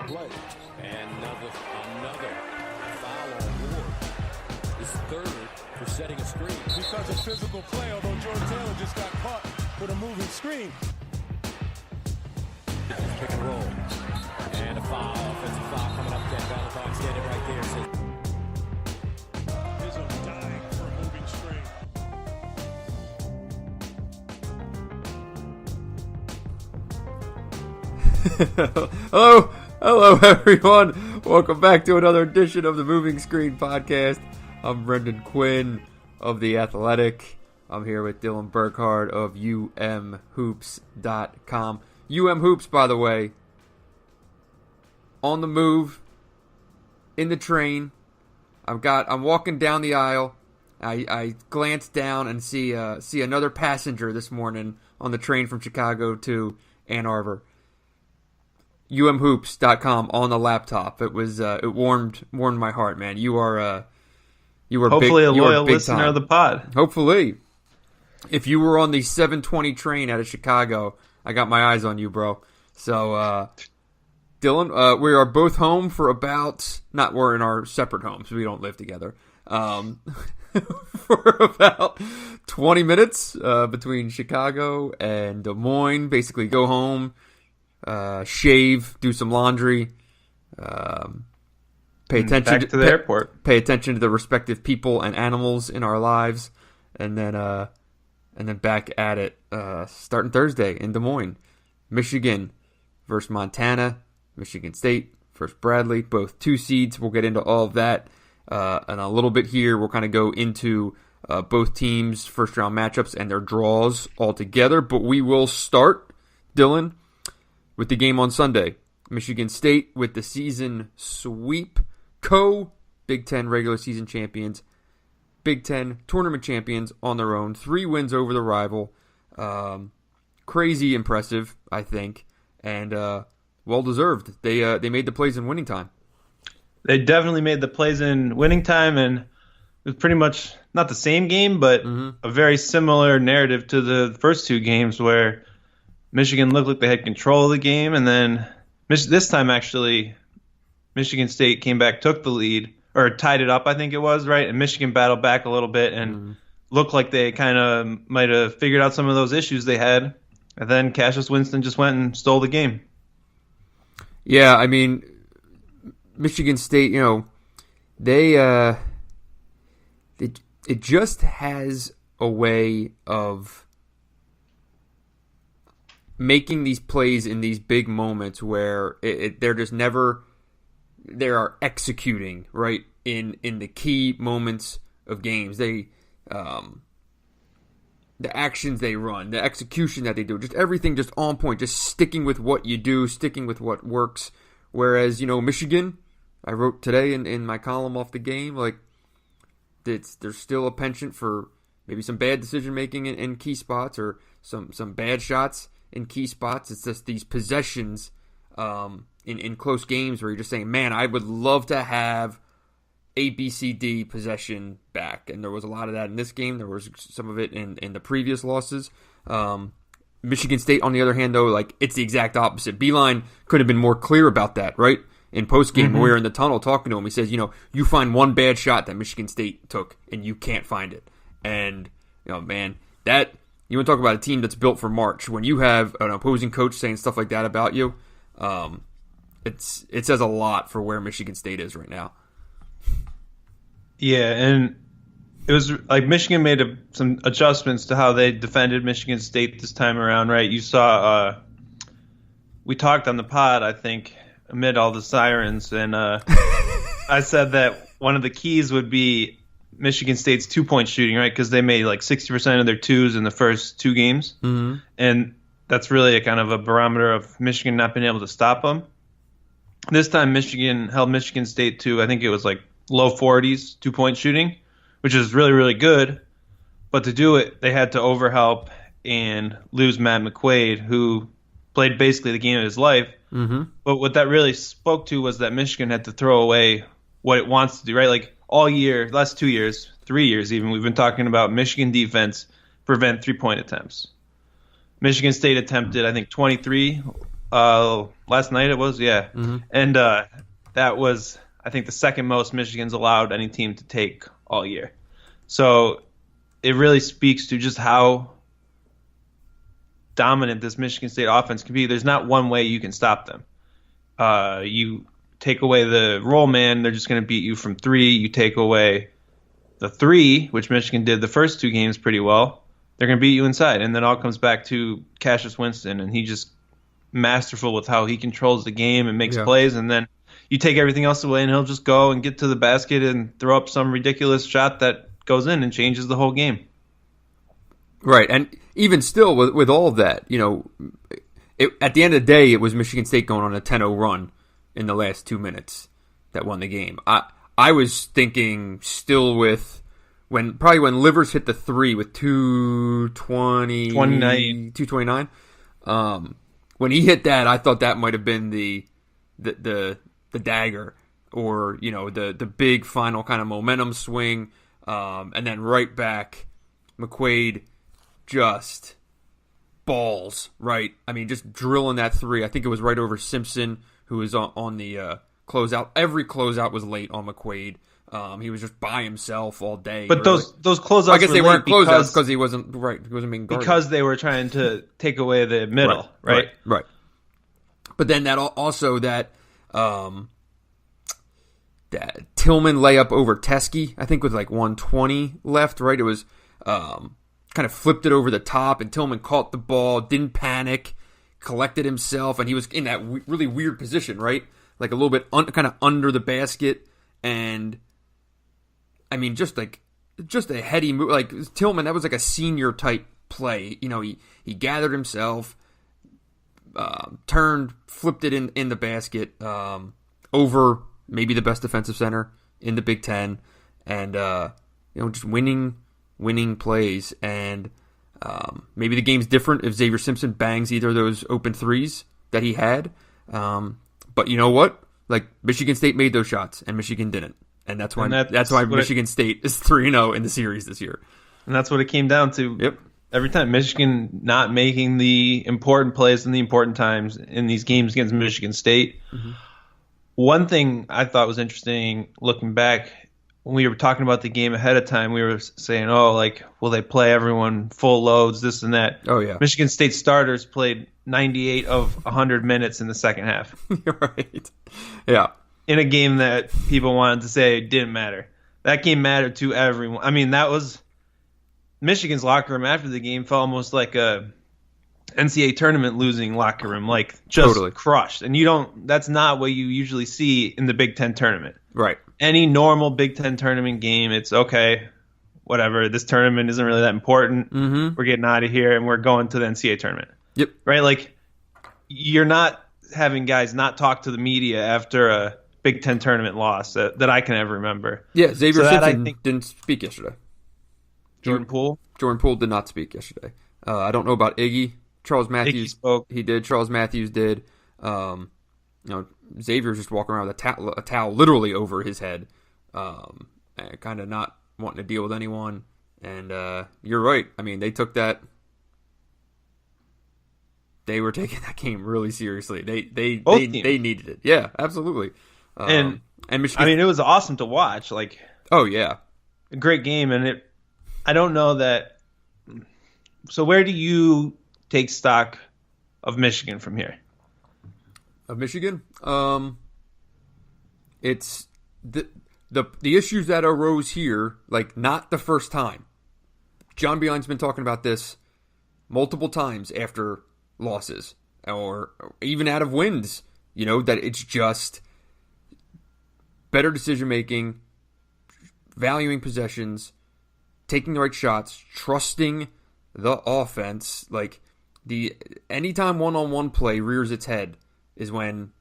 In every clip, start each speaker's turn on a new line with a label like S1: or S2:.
S1: play. And another foul on board. His third for setting a screen.
S2: Because of physical play, although Jordan Taylor just got caught with a moving screen.
S1: Pick and roll. And a foul. Offensive foul coming up. Ken Valentine standing right there. Says,
S2: Izzo dying for a moving screen.
S3: Hello everyone. Welcome back to another edition of the Moving Screen Podcast. I'm Brendan Quinn of The Athletic. I'm here with Dylan Burkhardt of umhoops.com. UM Hoops, by the way, on the move, in the train. I'm walking down the aisle. I glance down and see another passenger this morning on the train from Chicago to Ann Arbor. umhoops.com on the laptop. It was it warmed my heart, man. You are
S4: hopefully
S3: big,
S4: a loyal
S3: big
S4: listener
S3: time.
S4: of the pod.
S3: Hopefully, if you were on the 7:20 train out of Chicago, I got my eyes on you, bro. So, Dylan, we are both home for we're in our separate homes. We don't live together. For about 20 minutes between Chicago and Des Moines. Basically, go home. Shave, do some laundry, pay attention
S4: to the airport.
S3: Pay attention to the respective people and animals in our lives, and then back at it starting Thursday in Des Moines, Michigan versus Montana, Michigan State versus Bradley, both 2 seeds. We'll get into all of that in a little bit here. We'll kind of go into both teams' first round matchups and their draws all together, but we will start, Dylan, with the game on Sunday. Michigan State with the season sweep, Big Ten regular season champions, Big Ten tournament champions on their own. 3 wins over the rival. Crazy impressive, I think, and well-deserved. They made the plays in winning time.
S4: They definitely made the plays in winning time, and it was pretty much not the same game, but a very similar narrative to the first 2 games where Michigan looked like they had control of the game, and then this time, actually, Michigan State came back, took the lead, or tied it up, I think it was, right? And Michigan battled back a little bit and looked like they kind of might have figured out some of those issues they had. And then Cassius Winston just went and stole the game.
S3: Yeah, I mean, Michigan State, it just has a way of making these plays in these big moments where they're just never, they are executing right in the key moments of games. They the actions they run, the execution that they do, just everything just on point, just sticking with what you do, sticking with what works. Whereas, Michigan, I wrote today in my column off the game, like there's still a penchant for maybe some bad decision making in key spots or some bad shots in key spots. It's just these possessions in close games where you're just saying, man, I would love to have A, B, C, D possession back. And there was a lot of that in this game. There was some of it in the previous losses. Michigan State, on the other hand, though, like it's the exact opposite. Beeline could have been more clear about that, right? In postgame, when we were in the tunnel talking to him, he says, you find one bad shot that Michigan State took and you can't find it. And, man, that... You want to talk about a team that's built for March. When you have an opposing coach saying stuff like that about you, it says a lot for where Michigan State is right now.
S4: Yeah, and it was like Michigan made some adjustments to how they defended Michigan State this time around, right? You saw, we talked on the pod, I think, amid all the sirens, and I said that one of the keys would be Michigan State's 2-point shooting, right? Because they made like 60% of their twos in the first 2 games. And that's really a kind of a barometer of Michigan not being able to stop them. This time Michigan held Michigan State to, I think it was like low 40s, 2-point shooting, which is really, really good. But to do it, they had to overhelp and lose Matt McQuaid, who played basically the game of his life. But what that really spoke to was that Michigan had to throw away what it wants to do, right? Like, all year, last 2 years, 3 years even, we've been talking about Michigan defense prevent 3-point attempts. Michigan State attempted, I think, 23 Last night it was, yeah. And that was, I think, the second most Michigan's allowed any team to take all year. So it really speaks to just how dominant this Michigan State offense can be. There's not one way you can stop them. You take away the roll man, they're just going to beat you from three. You take away the three, which Michigan did the first two games pretty well, they're going to beat you inside. And then it all comes back to Cassius Winston, and he just masterful with how he controls the game and makes plays. And then you take everything else away, and he'll just go and get to the basket and throw up some ridiculous shot that goes in and changes the whole game.
S3: Right, and even still, with all of that, at the end of the day, it was Michigan State going on a 10-0 run in the last 2 minutes that won the game. I was thinking still with when Livers hit the three with 2:29. When he hit that, I thought that might have been the dagger, or the big final kind of momentum swing, and then right back, McQuaid just balls, right? I mean, just drilling that three. I think it was right over Simpson, who was on the closeout. Every closeout was late on McQuaid. He was just by himself all day.
S4: But those closeouts,
S3: I guess they weren't closeouts because he wasn't right. He wasn't being guarded
S4: because they were trying to take away the middle, right?
S3: But then that Tillman layup over Teskey, I think with like 1:20 left, right? It was kind of flipped it over the top, and Tillman caught the ball, didn't panic, collected himself, and he was in that really weird position, right? Like a little bit kind of under the basket, and I mean, just a heady move. Like Tillman, that was like a senior type play. He gathered himself, turned, flipped it in the basket, over maybe the best defensive center in the Big Ten, and just winning plays. And maybe the game's different if Xavier Simpson bangs either of those open threes that he had. But you know what? Like, Michigan State made those shots, and Michigan didn't. And that's why Michigan State is 3-0 in the series this year.
S4: And that's what it came down to.
S3: Yep.
S4: Every time, Michigan not making the important plays in the important times in these games against Michigan State. Mm-hmm. One thing I thought was interesting looking back, when we were talking about the game ahead of time, we were saying, will they play everyone full loads, this and that.
S3: Oh, yeah.
S4: Michigan State starters played 98 of 100 minutes in the second half.
S3: Right. Yeah.
S4: In a game that people wanted to say didn't matter. That game mattered to everyone. I mean, that was Michigan's locker room after the game felt almost like a NCAA tournament losing locker room, like just
S3: totally
S4: crushed. And that's not what you usually see in the Big Ten tournament.
S3: Right.
S4: Any normal Big Ten tournament game, it's okay, whatever. This tournament isn't really that important.
S3: Mm-hmm.
S4: We're getting out of here and we're going to the NCAA tournament.
S3: Yep.
S4: Right? Like, you're not having guys not talk to the media after a Big Ten tournament loss that I can ever remember.
S3: Yeah, Xavier Simpson didn't speak yesterday.
S4: Jordan Poole
S3: did not speak yesterday. I don't know about Iggy. Charles Matthews
S4: spoke.
S3: He did. Charles Matthews did. Xavier's just walking around with a towel literally over his head, kind of not wanting to deal with anyone. And you're right. I mean, they took that. They were taking that game really seriously. They needed it. Yeah, absolutely.
S4: And
S3: Michigan,
S4: I mean, it was awesome to watch. Like,
S3: oh yeah,
S4: a great game. And I don't know that. So where do you take stock of Michigan from here?
S3: Of Michigan, it's the issues that arose here, like, not the first time. John Beilein's been talking about this multiple times after losses, or even out of wins. That it's just better decision making, valuing possessions, taking the right shots, trusting the offense. Like, anytime one-on-one play rears its head is when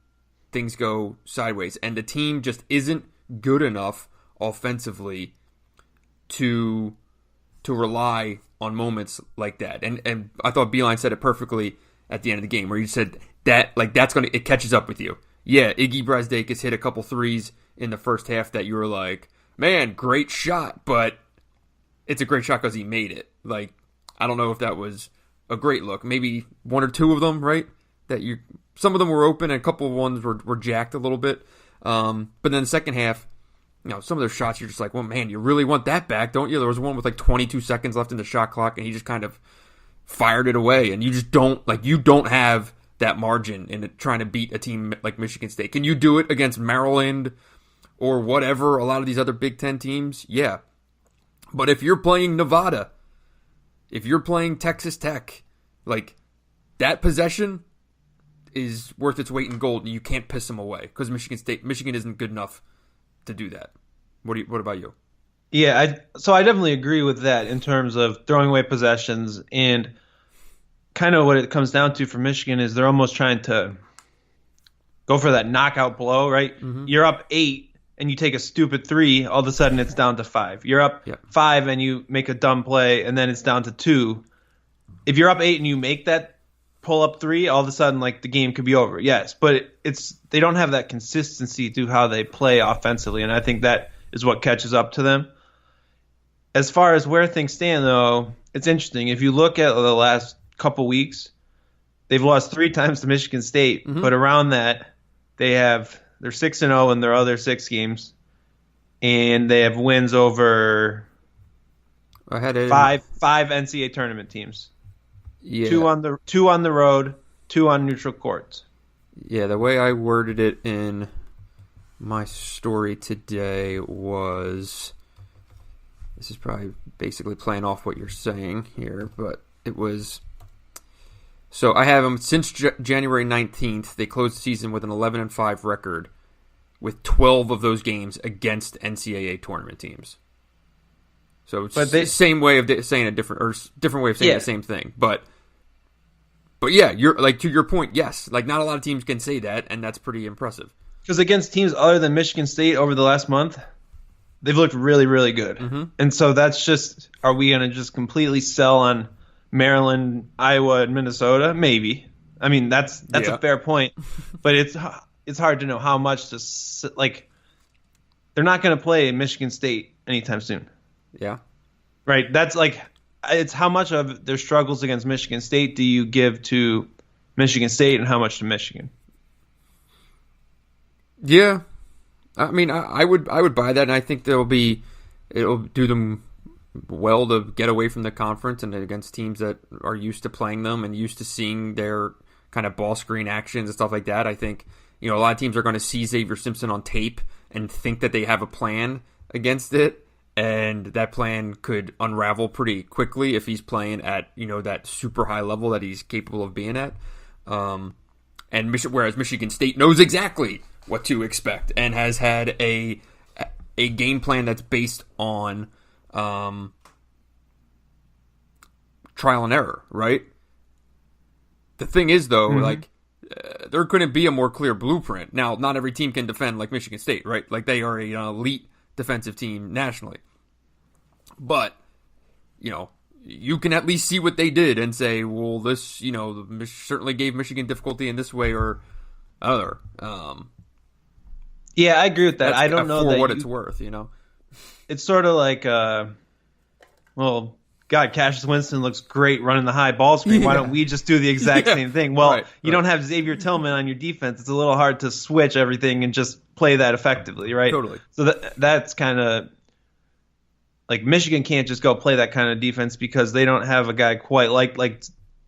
S3: things go sideways, and the team just isn't good enough offensively to rely on moments like that. And I thought Beilein said it perfectly at the end of the game, where he said that, like, it catches up with you. Yeah, Iggy Brasdeikis hit a couple threes in the first half that you were like, man, great shot, but it's a great shot because he made it. Like, I don't know if that was a great look. Maybe one or two of them, right, that you some of them were open, and a couple of ones were jacked a little bit. But then the second half, some of their shots, you're just like, well, man, you really want that back, don't you? There was one with like 22 seconds left in the shot clock, and he just kind of fired it away, and you just don't have that margin in trying to beat a team like Michigan State. Can you do it against Maryland or whatever, a lot of these other Big Ten teams? Yeah. But if you're playing Nevada, if you're playing Texas Tech, like, that possession is worth its weight in gold, and you can't piss them away because Michigan isn't good enough to do that. What about you?
S4: Yeah, so I definitely agree with that in terms of throwing away possessions, and kind of what it comes down to for Michigan is they're almost trying to go for that knockout blow, right? Mm-hmm. You're up 8 and you take a stupid 3, all of a sudden it's down to 5. You're up 5 and you make a dumb play, and then it's down to 2. If you're up 8 and you make that pull up 3, all of a sudden, like, the game could be over. Yes, but they don't have that consistency to how they play offensively, and I think that is what catches up to them. As far as where things stand, though, it's interesting. If you look at the last couple weeks, they've lost 3 times to Michigan State, but around that, they're 6-0 in their other 6 games, and they have wins over 5 NCAA tournament teams.
S3: Yeah.
S4: 2 on the road, 2 on neutral courts.
S3: Yeah, the way I worded it in my story today was, this is probably basically playing off what you're saying here, but it was, so I have them since January 19th. They closed the season with an 11-5 record, with 12 of those games against NCAA tournament teams. So it's the same way of saying different way of saying the same thing, but yeah, you're like, to your point, yes, like, not a lot of teams can say that, and that's pretty impressive.
S4: Because against teams other than Michigan State over the last month, they've looked really, really good. Mm-hmm. And so that's just, are we going to just completely sell on Maryland, Iowa, and Minnesota? Maybe. I mean, that's a fair point, but it's hard to know how much to, like, they're not going to play Michigan State anytime soon.
S3: Yeah.
S4: Right. That's like, it's how much of their struggles against Michigan State do you give to Michigan State and how much to Michigan?
S3: Yeah. I mean, I would buy that, and I think it'll do them well to get away from the conference and against teams that are used to playing them and used to seeing their kind of ball screen actions and stuff like that. I think, a lot of teams are going to see Xavier Simpson on tape and think that they have a plan against it. And that plan could unravel pretty quickly if he's playing at, that super high level that he's capable of being at. Whereas Michigan State knows exactly what to expect and has had a game plan that's based on trial and error, right? The thing is, though, there couldn't be a more clear blueprint. Now, not every team can defend like Michigan State, right? Like, they are an elite defensive team nationally. But, you can at least see what they did and say, well, this, certainly gave Michigan difficulty in this way or other.
S4: Yeah, I agree with that. I don't know
S3: for
S4: that
S3: what it's worth,
S4: It's sort of like, God, Cassius Winston looks great running the high ball screen. Why don't we just do the exact same thing? Well, you don't have Xavier Tillman on your defense. It's a little hard to switch everything and just play that effectively, right?
S3: Totally.
S4: So that's kind of like, Michigan can't just go play that kind of defense because they don't have a guy quite like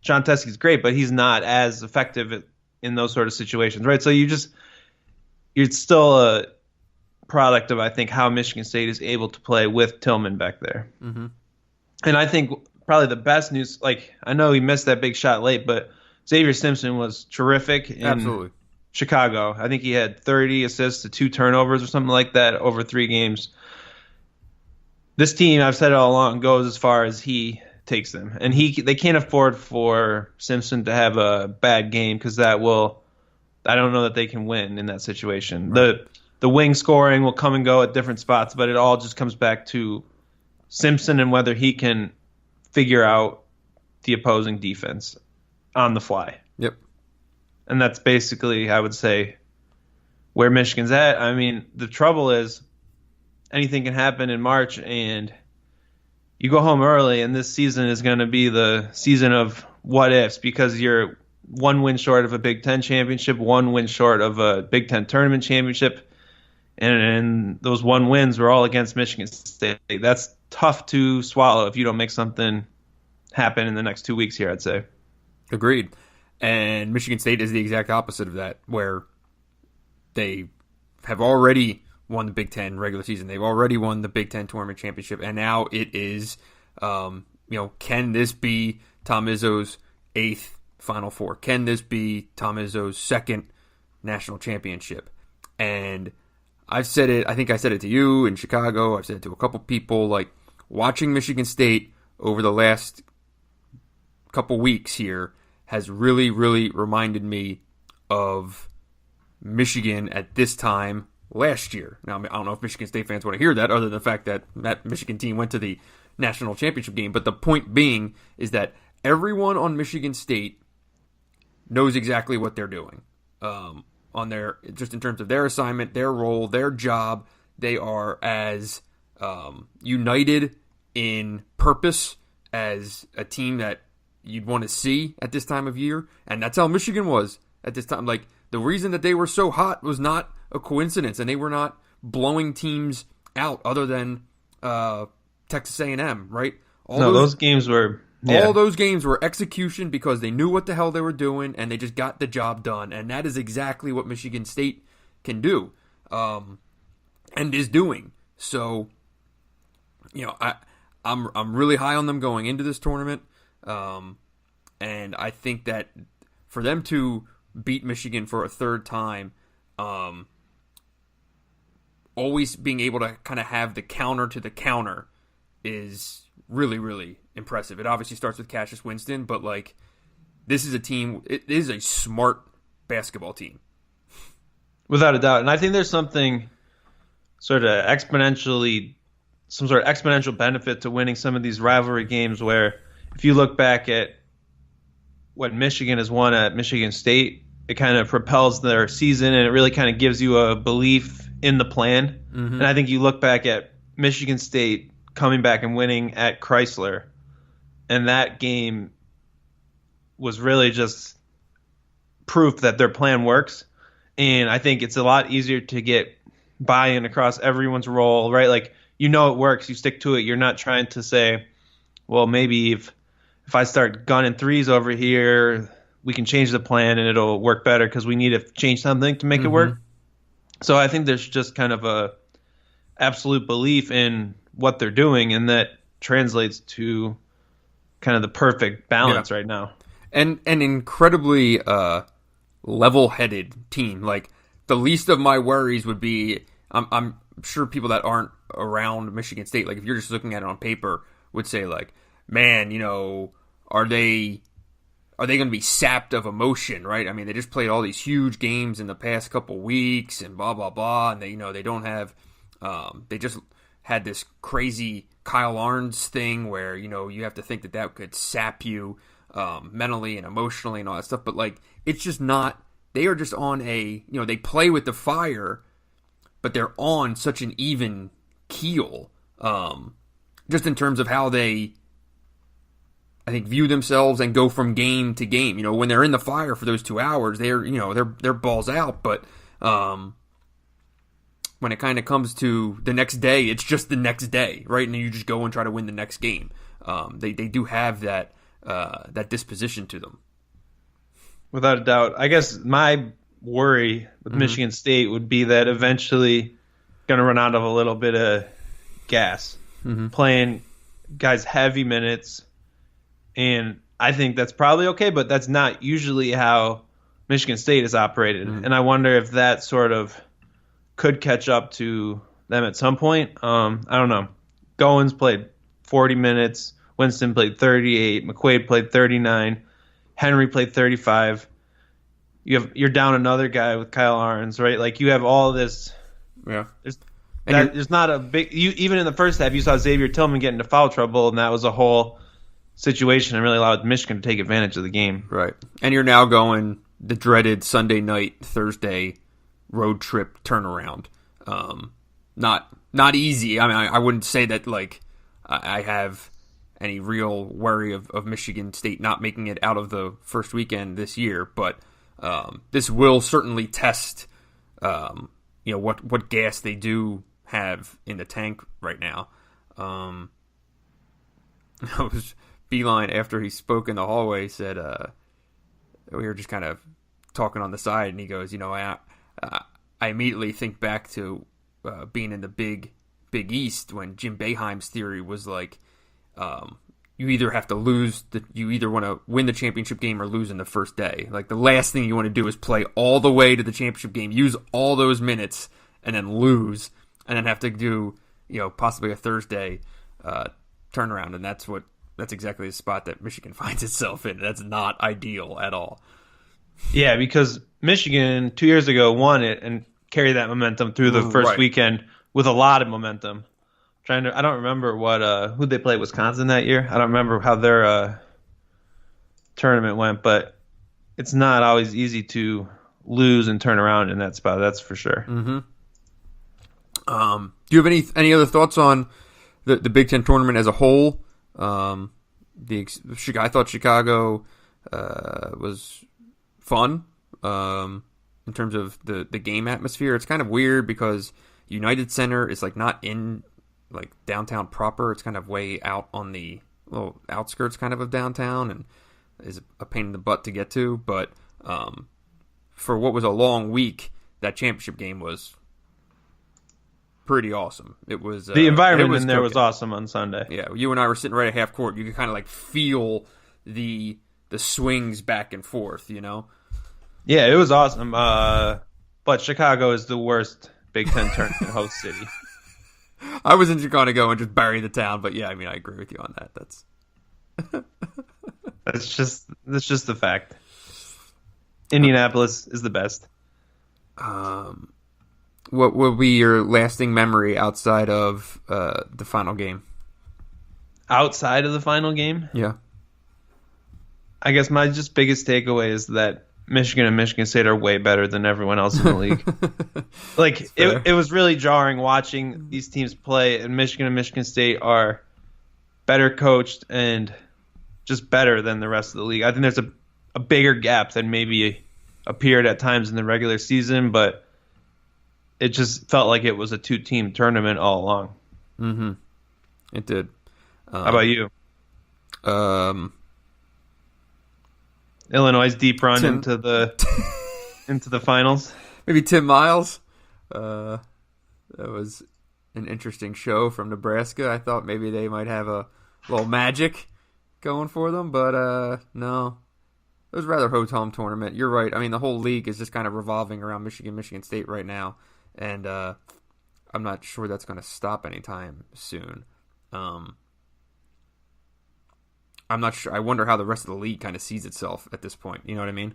S4: John Teskey's great, but he's not as effective in those sort of situations, right? So you're still a product of, I think, how Michigan State is able to play with Tillman back there. Mm-hmm. And I think probably the best news, like, I know he missed that big shot late, but Xavier Simpson was terrific in Chicago. I think he had 30 assists to 2 turnovers or something like that over 3 games. This team, I've said it all along, goes as far as he takes them. And they can't afford for Simpson to have a bad game because I don't know that they can win in that situation. Right. The wing scoring will come and go at different spots, but it all just comes back to Simpson and whether he can figure out the opposing defense on the fly.
S3: Yep.
S4: And that's basically, I would say, where Michigan's at. I mean, the trouble is anything can happen in March, and you go home early, and this season is going to be the season of what ifs because you're one win short of a Big Ten championship, one win short of a Big Ten tournament championship, and those one wins were all against Michigan State. That's tough to swallow if you don't make something happen in the next 2 weeks here, I'd say.
S3: Agreed. And Michigan State is the exact opposite of that, where they have already won the Big Ten regular season. They've already won the Big Ten tournament championship, and now it is, can this be Tom Izzo's 8th Final Four? Can this be Tom Izzo's 2nd national championship? And I've said it, I think I said it to you in Chicago, I've said it to a couple people, like, watching Michigan State over the last couple weeks here has really, really reminded me of Michigan at this time last year. Now, I don't know if Michigan State fans want to hear that, other than the fact that that Michigan team went to the national championship game. But the point being is that everyone on Michigan State knows exactly what they're doing. On their, just in terms of their assignment, their role, their job, they are as united in purpose as a team that you'd want to see at this time of year. And that's how Michigan was at this time. Like, the reason that they were so hot was not a coincidence, and they were not blowing teams out other than Texas A&M, right?
S4: Those games were... Yeah.
S3: All those games were execution because they knew what the hell they were doing, and they just got the job done. And that is exactly what Michigan State can do, and is doing. So, I'm really high on them going into this tournament, and I think that for them to beat Michigan for a third time, always being able to kind of have the counter to the counter is really, really impressive. It obviously starts with Cassius Winston, but like, this is a team, it is a smart basketball team.
S4: Without a doubt. And I think there's something some sort of exponential benefit to winning some of these rivalry games, where if you look back at what Michigan has won at Michigan State, it kind of propels their season, and it really kind of gives you a belief in the plan. Mm-hmm. And I think you look back at Michigan State coming back and winning at Chrysler, and that game was really just proof that their plan works. And I think it's a lot easier to get buy-in across everyone's role, right? Like, it works, you stick to it. You're not trying to say, well, maybe if I start gunning threes over here, we can change the plan and it'll work better because we need to change something to make it work. So I think there's just kind of a absolute belief in what they're doing, and that translates to kind of the perfect balance right now.
S3: And an incredibly level-headed team. Like, the least of my worries would be, I'm sure people that aren't around Michigan State, like, if you're just looking at it on paper, would say, like, man, are they going to be sapped of emotion, right? I mean, they just played all these huge games in the past couple weeks and blah, blah, blah, and they don't have, they just had this crazy Kyle Arns thing where, you have to think that could sap you mentally and emotionally and all that stuff. But, like, it's just not, they are just on they play with the fire, but they're on such an even keel, just in terms of how they, I think, view themselves and go from game to game. When they're in the fire for those 2 hours, they're balls out, but when it kind of comes to the next day, it's just the next day, right? And then you just go and try to win the next game. They do have that disposition to them.
S4: Without a doubt. I guess my worry with Michigan State would be that eventually going to run out of a little bit of gas, playing guys heavy minutes, and I think that's probably okay, but that's not usually how Michigan State is operated. And I wonder if that sort of could catch up to them at some point. I don't know. Goins played 40 minutes. Winston played 38. McQuaid played 39. Henry played 35. You're down another guy with Kyle Arns, right? Like, you have all this.
S3: Yeah.
S4: There's not a big. Even in the first half, you saw Xavier Tillman get into foul trouble, and that was a whole situation and really allowed Michigan to take advantage of the game.
S3: Right. And you're now going the dreaded Sunday night, Thursday road trip turnaround. Not easy. I mean, I wouldn't say that, like, I have any real worry of Michigan State not making it out of the first weekend this year. But this will certainly test, what gas they do have in the tank right now. Beeline, after he spoke in the hallway, said we were just kind of talking on the side, and he goes, I immediately think back to being in the Big East when Jim Boeheim's theory was like, you either have to you either want to win the championship game or lose in the first day. Like the last thing you want to do is play all the way to the championship game, use all those minutes, and then lose, and then have to do possibly a Thursday turnaround, and that's exactly the spot that Michigan finds itself in. That's not ideal at all.
S4: Yeah, because Michigan 2 years ago won it and carried that momentum through the first weekend with a lot of momentum. I don't remember who they played Wisconsin that year. I don't remember how their tournament went, but it's not always easy to lose and turn around in that spot. That's for sure.
S3: Mm-hmm. Do you have any other thoughts on the Big Ten tournament as a whole? I thought Chicago was fun in terms of the game atmosphere. It's kind of weird because United Center is like not in like downtown proper. It's kind of way out on the little outskirts kind of downtown, and is a pain in the butt to get to. But for what was a long week, that championship game was pretty awesome. It was
S4: the environment in there was awesome on Sunday.
S3: Yeah, you and I were sitting right at half court. You could kind of like feel the swings back and forth.
S4: Yeah, it was awesome. But Chicago is the worst Big Ten tournament host city.
S3: I wasn't going to go and just bury the town, but yeah, I agree with you on that.
S4: That's just the fact. Indianapolis is the best.
S3: What will be your lasting memory outside of the final game?
S4: Outside of the final game?
S3: Yeah.
S4: I guess my just biggest takeaway is that Michigan and Michigan State are way better than everyone else in the league. Like it was really jarring watching these teams play, and Michigan State are better coached and just better than the rest of the league. I think there's a bigger gap than maybe appeared at times in the regular season, but it just felt like it was a 2-team tournament all along.
S3: Mm-hmm. It did.
S4: How about you? Illinois' deep run into the finals.
S3: Maybe Tim Miles. That was an interesting show from Nebraska. I thought maybe they might have a little magic going for them, but no. It was rather home tournament. You're right. The whole league is just kind of revolving around Michigan State right now, and I'm not sure that's going to stop anytime soon. I'm not sure. I wonder how the rest of the league kind of sees itself at this point. You know what I mean?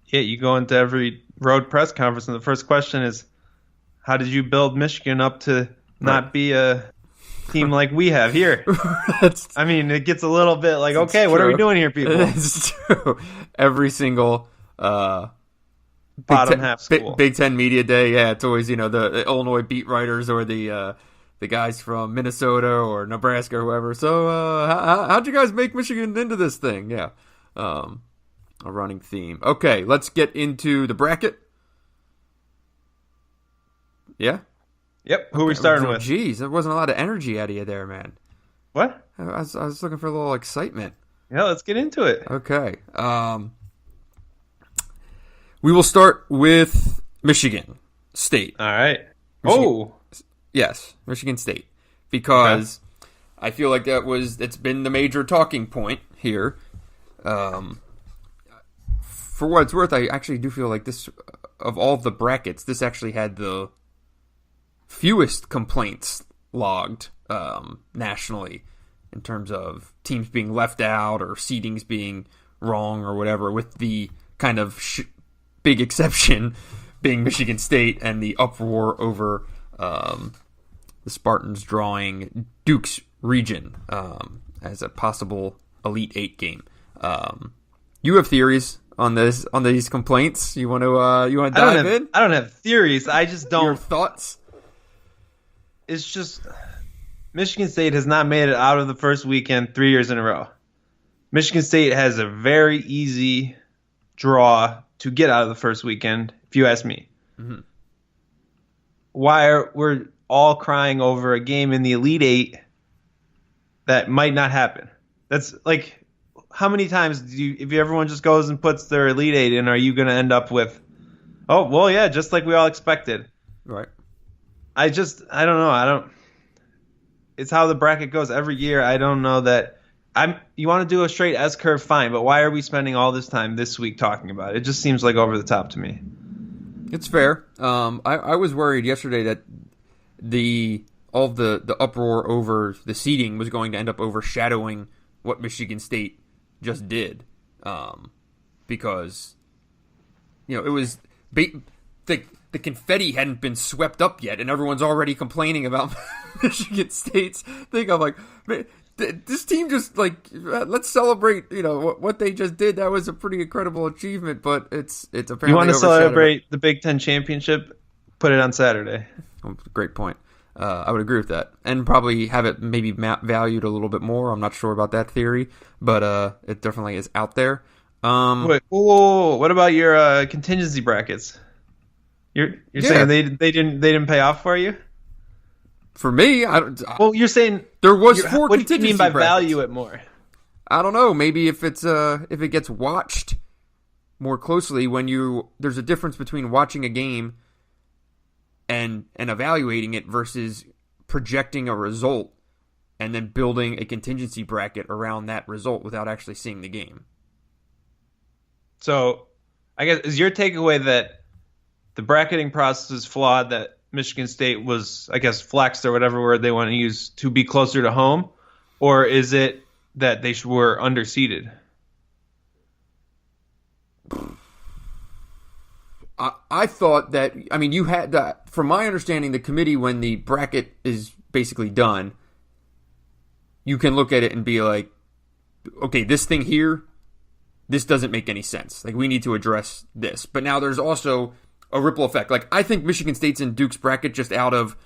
S4: Yeah, you go into every road press conference, and the first question is, how did you build Michigan up to not be a team like we have here? It gets a little bit like, okay, what are we doing here, people?
S3: It's true. Every single
S4: bottom half school.
S3: Big Ten Media Day, yeah, it's always, the Illinois beat writers or the guys from Minnesota or Nebraska or whoever. So how'd you guys make Michigan into this thing? Yeah. A running theme. Okay, let's get into the bracket. Yeah?
S4: Yep. Who are we starting with?
S3: Geez, there wasn't a lot of energy out of you there, man.
S4: What?
S3: I was looking for a little excitement.
S4: Yeah, let's get into it.
S3: Okay. We will start with Michigan State.
S4: All right.
S3: Yes, Michigan State. Because I feel like it's been the major talking point here. For what it's worth, I actually do feel like this, of all of the brackets, this actually had the fewest complaints logged nationally in terms of teams being left out or seedings being wrong or whatever, with the kind of big exception being Michigan State and the uproar over the Spartans drawing Duke's region as a possible Elite Eight game. You have theories on these complaints? You want to dive in?
S4: I don't have theories. I just don't.
S3: Your thoughts?
S4: It's just Michigan State has not made it out of the first weekend 3 years in a row. Michigan State has a very easy draw to get out of the first weekend, if you ask me.
S3: Mm-hmm.
S4: We're all crying over a game in the Elite Eight that might not happen? That's like, how many times if everyone just goes and puts their Elite Eight in, are you going to end up with, oh, well, yeah, just like we all expected?
S3: Right.
S4: I don't know. It's how the bracket goes every year. I don't know that. You want to do a straight S curve, fine, but why are we spending all this time this week talking about it? It just seems like over the top to me.
S3: It's fair. I was worried yesterday that all of the uproar over the seeding was going to end up overshadowing what Michigan State just did, because it was the confetti hadn't been swept up yet, and everyone's already complaining about Michigan State's thing. I'm like, this team just let's celebrate. What they just did. That was a pretty incredible achievement, but it's apparently
S4: you want to celebrate the Big Ten championship. Put it on Saturday.
S3: Great point. I would agree with that, and probably have it maybe valued a little bit more. I'm not sure about that theory, but it definitely is out there.
S4: Wait, whoa. What about your contingency brackets? You're saying they didn't pay off for you?
S3: For me,
S4: you're saying
S3: there was 4
S4: what
S3: contingency
S4: do you mean by
S3: brackets.
S4: value it more?
S3: I don't know. Maybe if it gets watched more closely, there's a difference between watching a game and evaluating it versus projecting a result and then building a contingency bracket around that result without actually seeing the game.
S4: So, I guess, is your takeaway that the bracketing process is flawed, that Michigan State was, I guess, flexed or whatever word they want to use to be closer to home? Or is it that they were underseeded?
S3: I thought that, you had that, from my understanding, the committee, when the bracket is basically done, you can look at it and be like, okay, this thing here, this doesn't make any sense. We need to address this. But now there's also a ripple effect. I think Michigan State's in Duke's bracket just out of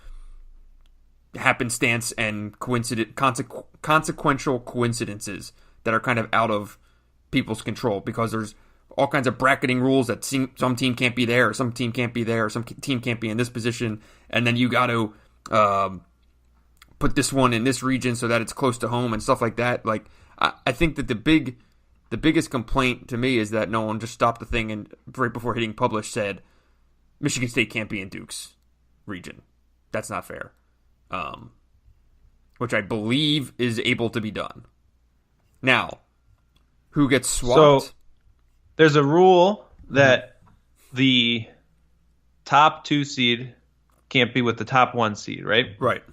S3: happenstance and consequential coincidences that are kind of out of people's control, because there's all kinds of bracketing rules that some team can't be there, or some team can't be there, or some team can't be in this position, and then you got to put this one in this region so that it's close to home and stuff like that. I think that the biggest complaint to me is that no one just stopped the thing and right before hitting publish said Michigan State can't be in Duke's region. That's not fair. Which I believe is able to be done. Now, who gets swapped?
S4: So there's a rule that the top 2 seed can't be with the top 1 seed, right?
S3: Right.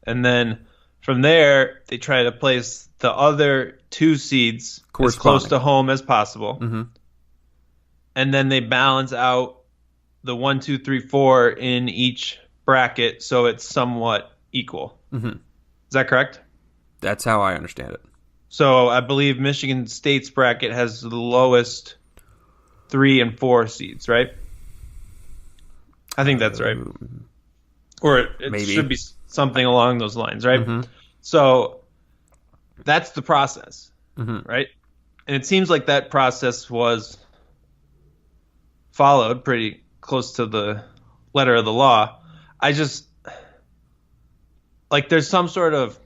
S4: And then from there, they try to place the other 2 seeds as close to home as possible.
S3: Mm-hmm.
S4: And then they balance out the 1, 2, 3, 4 in each bracket so it's somewhat equal.
S3: Mm-hmm.
S4: Is that correct?
S3: That's how I understand it.
S4: So I believe Michigan State's bracket has the lowest 3 and 4 seeds, right? I think that's right. Or it should be something along those lines, right?
S3: Mm-hmm.
S4: So that's the process,
S3: mm-hmm.
S4: right? And it seems like that process was followed pretty close to the letter of the law. I just, there's some sort of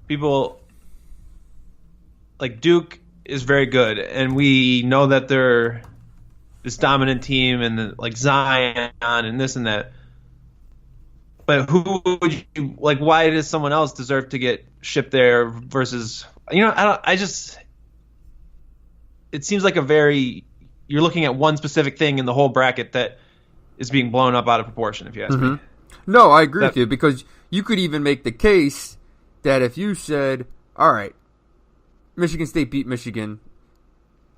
S4: people, Duke is very good, and we know that they're this dominant team, and Zion and this and that. But who would you why does someone else deserve to get shipped there versus it seems like you're looking at one specific thing in the whole bracket that is being blown up out of proportion, if you ask
S3: mm-hmm.
S4: me.
S3: No, I agree with you, because you could even make the case that if you said, all right, Michigan State beat Michigan,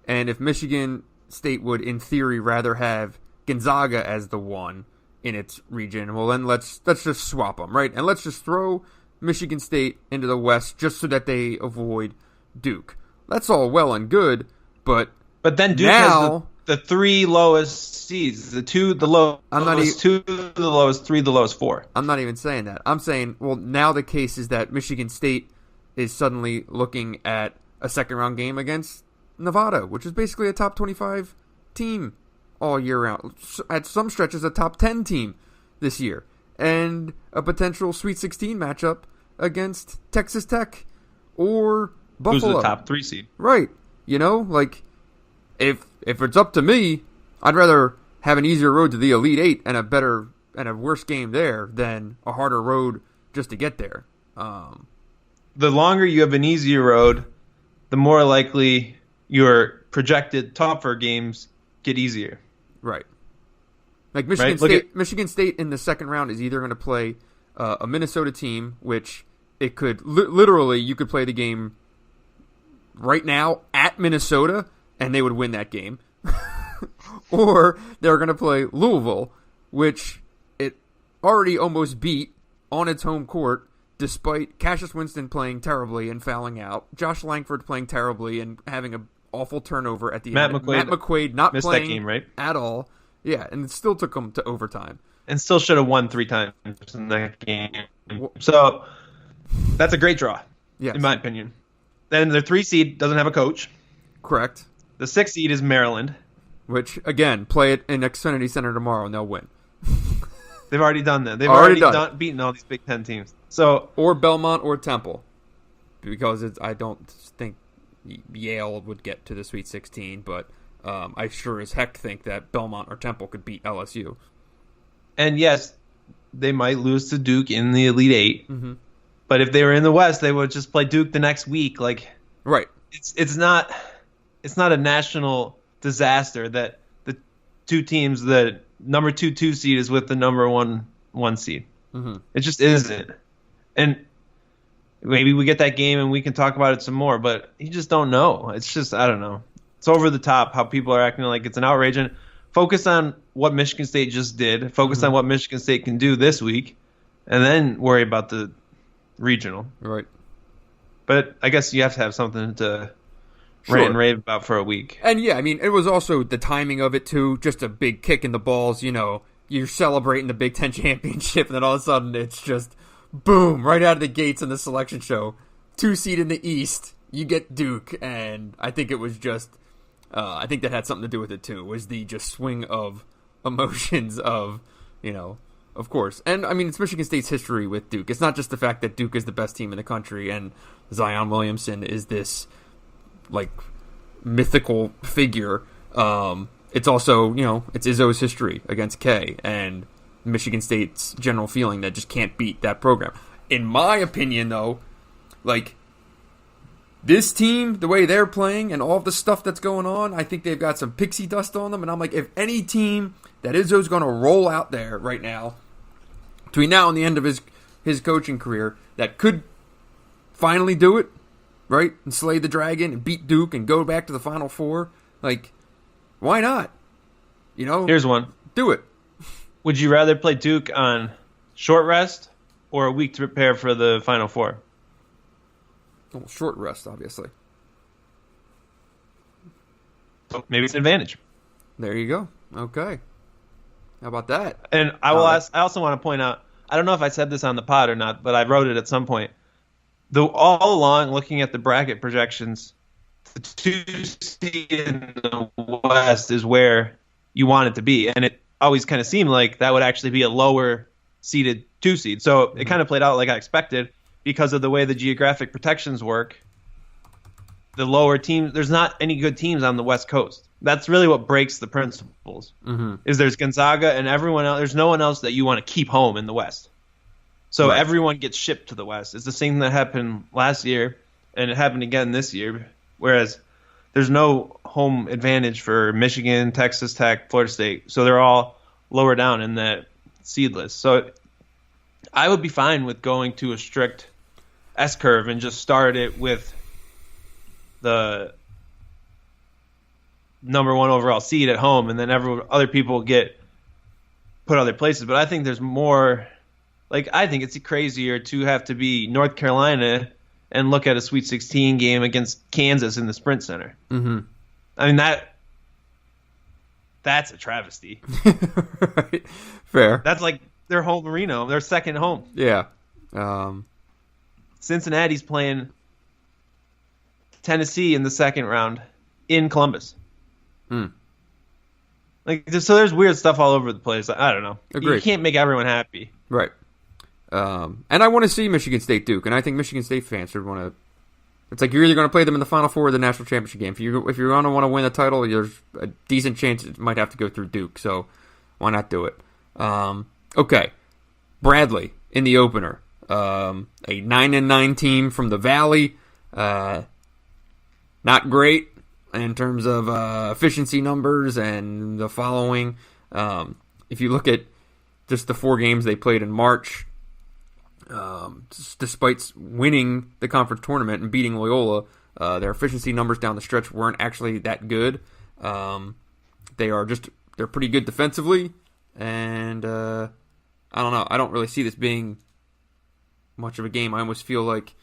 S3: and if Michigan State would, in theory, rather have Gonzaga as the 1 in its region, well, then let's just swap them, right? And let's just throw Michigan State into the West just so that they avoid Duke. That's all well and good, but
S4: then Duke
S3: now
S4: the three lowest seeds, the lowest, two the lowest, three the lowest, four.
S3: I'm not even saying that. I'm saying, well, now the case is that Michigan State is suddenly looking at a second-round game against Nevada, which is basically a top 25 team all year round. At some stretches, a top 10 team this year. And a potential Sweet 16 matchup against Texas Tech or Buffalo.
S4: Who's the top 3 seed.
S3: Right. You know, like, if it's up to me, I'd rather have an easier road to the Elite Eight and a worse game there than a harder road just to get there.
S4: The longer you have an easier road, the more likely your projected tougher games get easier.
S3: Right. Like Michigan State in the second round is either going to play a Minnesota team, which it could literally you could play the game right now at Minnesota and they would win that game, or they're going to play Louisville, which it already almost beat on its home court, despite Cassius Winston playing terribly and fouling out, Josh Langford playing terribly and having an awful turnover at the end. Matt McQuaid not
S4: missed
S3: playing
S4: that game, right?
S3: At all. Yeah, and it still took them to overtime.
S4: And still should have won 3 times in that game. So that's a great draw, in my opinion. Then the 3 seed doesn't have a coach.
S3: Correct.
S4: The 6 seed is Maryland.
S3: Which, again, play it in Xfinity Center tomorrow and they'll win.
S4: They've already done that. They've already beaten all these Big Ten teams.
S3: Or Belmont or Temple. Because I don't think Yale would get to the Sweet 16, but I sure as heck think that Belmont or Temple could beat LSU. And
S4: yes, they might lose to Duke in the Elite Eight. Mm-hmm. But if they were in the West, they would just play Duke the next week.
S3: Right.
S4: It's not a national disaster that the two teams, the number 2 seed is with the number 1 seed. Mm-hmm. It just isn't. And maybe we get that game and we can talk about it some more, but you just don't know. It's just, I don't know. It's over the top how people are acting like it's an outrage. And focus on what Michigan State just did. Focus on what Michigan State can do this week, and then worry about the regional.
S3: Right.
S4: But I guess you have to have something to rant and rave about for a week.
S3: And yeah, I mean, it was also the timing of it too. Just a big kick in the balls. You know, you're celebrating the Big Ten championship, and then all of a sudden it's just boom right out of the gates in the selection show. 2 seed in the East, you get Duke, and I think it was just. I think that had something to do with it too. Was the just swing of emotions of, you know, of course. And I mean, it's Michigan State's history with Duke. It's not just the fact that Duke is the best team in the country and Zion Williamson is this like mythical figure. It's also, you know, it's Izzo's history against K and Michigan State's general feeling that just can't beat that program. In my opinion, though, like. This team, the way they're playing and all of the stuff that's going on, I think they've got some pixie dust on them. And I'm like, if any team that Izzo's going to roll out there right now, between now and the end of his coaching career, that could finally do it, right, and slay the dragon and beat Duke and go back to the Final Four, like, why not? You know,
S4: here's one.
S3: Do it.
S4: Would you rather play Duke on short rest or a week to prepare for the Final Four?
S3: Well, short rest, obviously.
S4: So maybe it's an advantage.
S3: There you go. Okay. How about that?
S4: And I also want to point out, I don't know if I said this on the pod or not, but I wrote it at some point. All along, looking at the bracket projections, the 2 seed in the West is where you want it to be. And it always kind of seemed like that would actually be a lower seeded 2 seed. So it kind of played out like I expected. Because of the way the geographic protections work, the lower teams, there's not any good teams on the West Coast. That's really what breaks the principles. Mm-hmm. Is there's Gonzaga and everyone else. There's no one else that you want to keep home in the West. So everyone gets shipped to the West. It's the same that happened last year, and it happened again this year. Whereas there's no home advantage for Michigan, Texas Tech, Florida State. So they're all lower down in that seed list. So I would be fine with going to a strict S-curve and just start it with the number 1 overall seed at home, and then other people get put other places. But I think there's more. Like, I think it's crazier to have to be North Carolina and look at a Sweet 16 game against Kansas in the Sprint Center. Mm-hmm. I mean, That's a travesty.
S3: Right. Fair.
S4: That's like their home Reno, their second home.
S3: Yeah.
S4: Cincinnati's playing Tennessee in the second round in Columbus. So there's weird stuff all over the place. I don't know.
S3: Agreed.
S4: You can't make everyone happy.
S3: Right. And I want to see Michigan State Duke, and I think Michigan State fans should want to. It's like you're either going to play them in the Final Four or the national championship game. If you're going to want to win the title, there's a decent chance it might have to go through Duke. So why not do it? Okay, Bradley in the opener, a 9-9 team from the Valley. Not great in terms of efficiency numbers and the following. If you look at just the 4 games they played in March. Despite winning the conference tournament and beating Loyola, their efficiency numbers down the stretch weren't actually that good. They're pretty good defensively, and I don't know. I don't really see this being much of a game. I almost feel like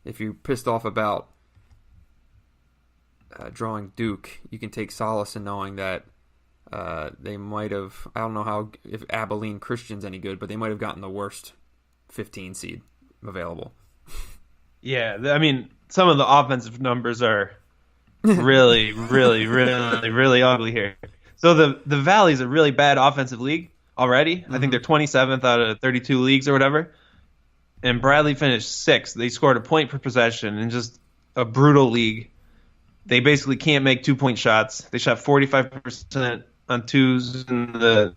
S3: if you're pissed off about drawing Duke, you can take solace in knowing that they might have, I don't know if Abilene Christian's any good, but they might have gotten the worst 15 seed available.
S4: Yeah, I mean, some of the offensive numbers are really, really, really, really ugly here. So the Valley's a really bad offensive league already. I think they're 27th out of 32 leagues or whatever. And Bradley finished 6th. They scored a point per possession in just a brutal league. They basically can't make 2-point shots. They shot 45% on twos in the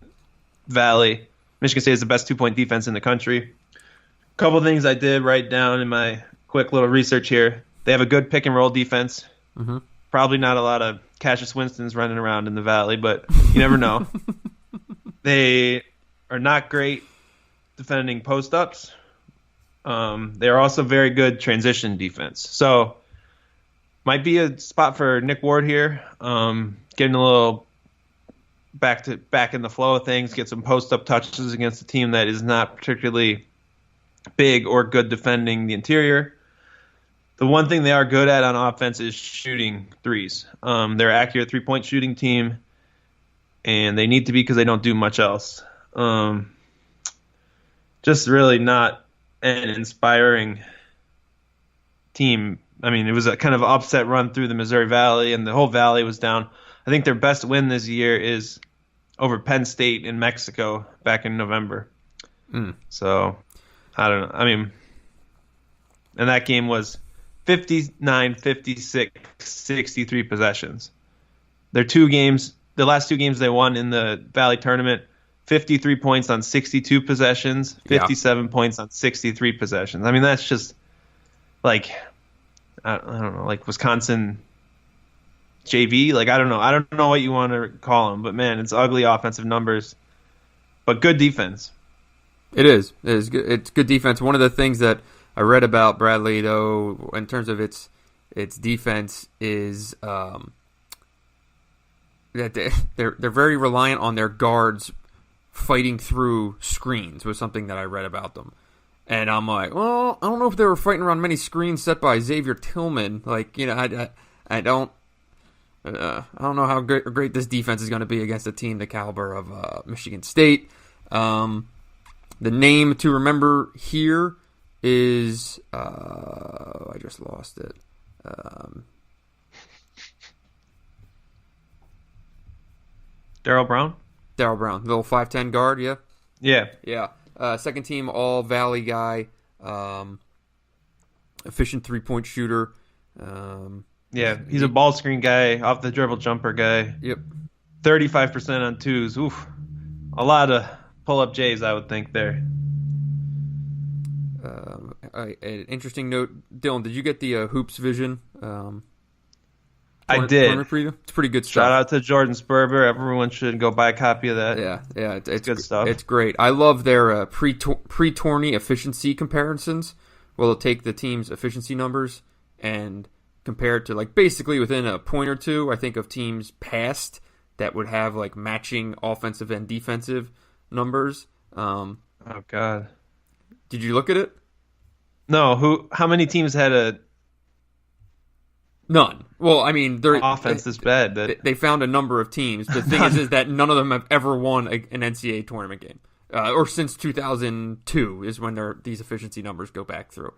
S4: Valley. Michigan State is the best 2-point defense in the country. A couple of things I did write down in my quick little research here. They have a good pick-and-roll defense. Mm-hmm. Probably not a lot of Cassius Winstons running around in the Valley, but you never know. They are not great defending post-ups. They are also very good transition defense. So might be a spot for Nick Ward here. Getting a little back in the flow of things, get some post-up touches against a team that is not particularly big or good defending the interior. The one thing they are good at on offense is shooting threes. They're an accurate three-point shooting team, and they need to be because they don't do much else. Just really not an inspiring team. I mean, it was a kind of upset run through the Missouri Valley, and the whole Valley was down. I think their best win this year is over Penn State in Mexico back in November. So, I don't know. I mean, and that game was 59, 56, 63 possessions. The last 2 games they won in the Valley Tournament, 53 points on 62 possessions, 57 points on 63 possessions. I mean, that's just like, I don't know, like Wisconsin JV. Like, I don't know what you want to call them, but man, it's ugly offensive numbers, but good defense.
S3: It is. It's good defense. One of the things that I read about Bradley, though, in terms of its defense, is that they're very reliant on their guards fighting through screens. Was something that I read about them, and I'm like, well, I don't know if they were fighting around many screens set by Xavier Tillman. Like, you know, I don't know how great this defense is going to be against a team the caliber of Michigan State. The name to remember here is I just lost it.
S4: Darryl Brown,
S3: little 5'10" guard, yeah.
S4: Yeah.
S3: Second team All Valley guy, efficient 3-point shooter.
S4: Yeah, he's a ball screen guy, off the dribble jumper guy.
S3: Yep.
S4: 35% on twos. Oof. A lot of pull-up J's, I would think, there.
S3: An interesting note, Dylan, did you get the Hoops Vision?
S4: I did.
S3: Preview? It's pretty good stuff.
S4: Shout out to Jordan Sperber. Everyone should go buy a copy of that.
S3: Yeah, it's
S4: good stuff.
S3: It's great. I love their pre-tourney efficiency comparisons. Well, they'll take the team's efficiency numbers and compare it to, like, basically within a point or two, I think, of teams past that would have, like, matching offensive and defensive numbers.
S4: Oh, God.
S3: Did you look at it?
S4: No. How many teams had a
S3: None. Well, I mean, their
S4: offense is bad.
S3: They found a number of teams. The thing is that none of them have ever won an NCAA tournament game, or since 2002 is when these efficiency numbers go back through.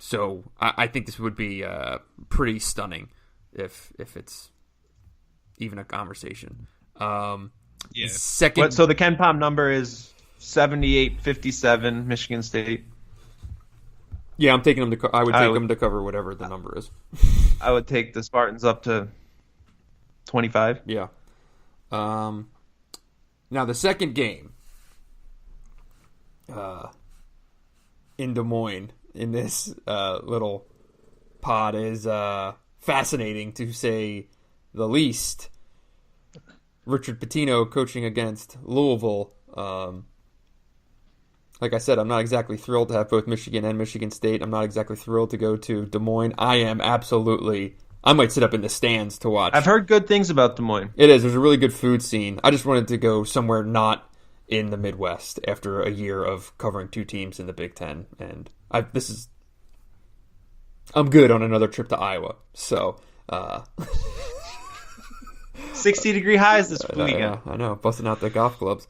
S3: So I think this would be pretty stunning if it's even a conversation.
S4: Yeah.
S3: Second.
S4: So the Ken Pom number is 78-57, Michigan State.
S3: Yeah, I'm taking them to. I would take them to cover whatever the number is.
S4: I would take the Spartans up to 25.
S3: Yeah. Now the second game, in Des Moines, in this little pod is fascinating to say the least. Richard Pitino coaching against Louisville. Like I said, I'm not exactly thrilled to have both Michigan and Michigan State. I'm not exactly thrilled to go to Des Moines. I might sit up in the stands to watch.
S4: I've heard good things about Des Moines.
S3: It is. There's a really good food scene. I just wanted to go somewhere not in the Midwest after a year of covering two teams in the Big Ten. And I'm good on another trip to Iowa. So,
S4: 60-degree highs this weekend.
S3: I know, busting out the golf clubs.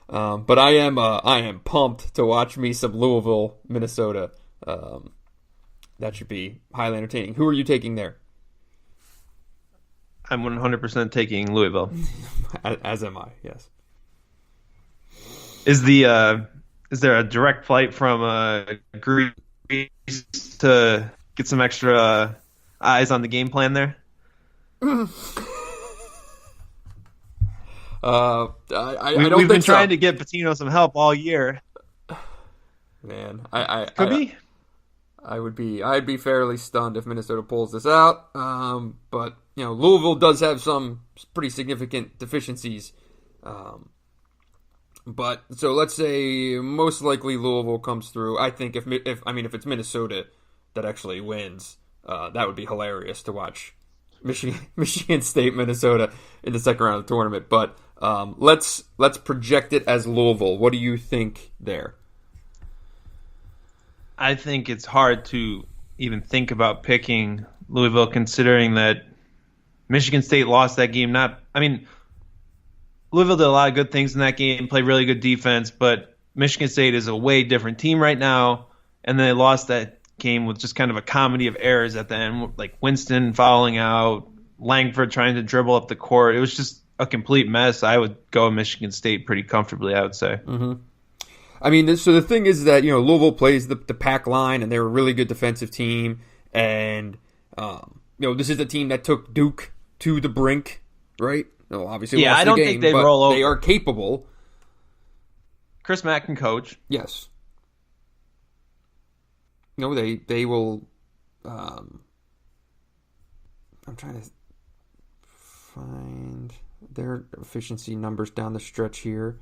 S3: But I am pumped to watch me some Louisville, Minnesota. That should be highly entertaining. Who are you taking there?
S4: I'm 100% taking Louisville.
S3: As am I. Yes.
S4: Is there a direct flight from Greece to get some extra eyes on the game plan there? We've been trying to get Pitino some help all year.
S3: Man, I'd be fairly stunned if Minnesota pulls this out. But Louisville does have some pretty significant deficiencies. But so let's say most likely Louisville comes through. I think if it's Minnesota that actually wins, that would be hilarious to watch. Michigan State, Minnesota in the second round of the tournament. But let's project it as Louisville. What do you think there?
S4: I think it's hard to even think about picking Louisville, considering that Michigan State lost that game. Louisville did a lot of good things in that game, played really good defense, but Michigan State is a way different team right now, and they lost that game with just kind of a comedy of errors at the end, like Winston fouling out, Langford trying to dribble up the court. It was just a complete mess. I would go Michigan State pretty comfortably, I would say.
S3: Mm-hmm. So the thing is that Louisville plays the pack line, and they're a really good defensive team, and this is a team that took Duke to the brink, right? No, obviously,
S4: yeah, I don't think they roll over.
S3: They are capable.
S4: Chris Mack can coach.
S3: Yes. They will. I'm trying to find their efficiency numbers down the stretch here.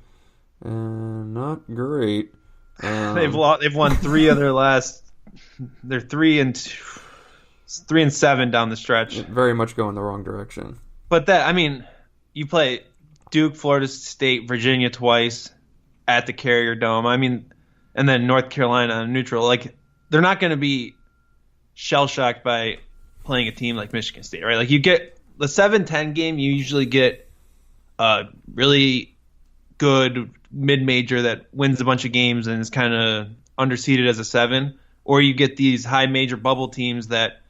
S3: Not great.
S4: They've won 3 of their last. They're 3-7 down the stretch.
S3: Very much going the wrong direction.
S4: But you play Duke, Florida State, Virginia twice at the Carrier Dome. And then North Carolina on neutral. Like, they're not going to be shell shocked by playing a team like Michigan State, right? Like, you get the 7-10 game, you usually get a really good mid-major that wins a bunch of games and is kind of underseeded as a 7, or you get these high major bubble teams that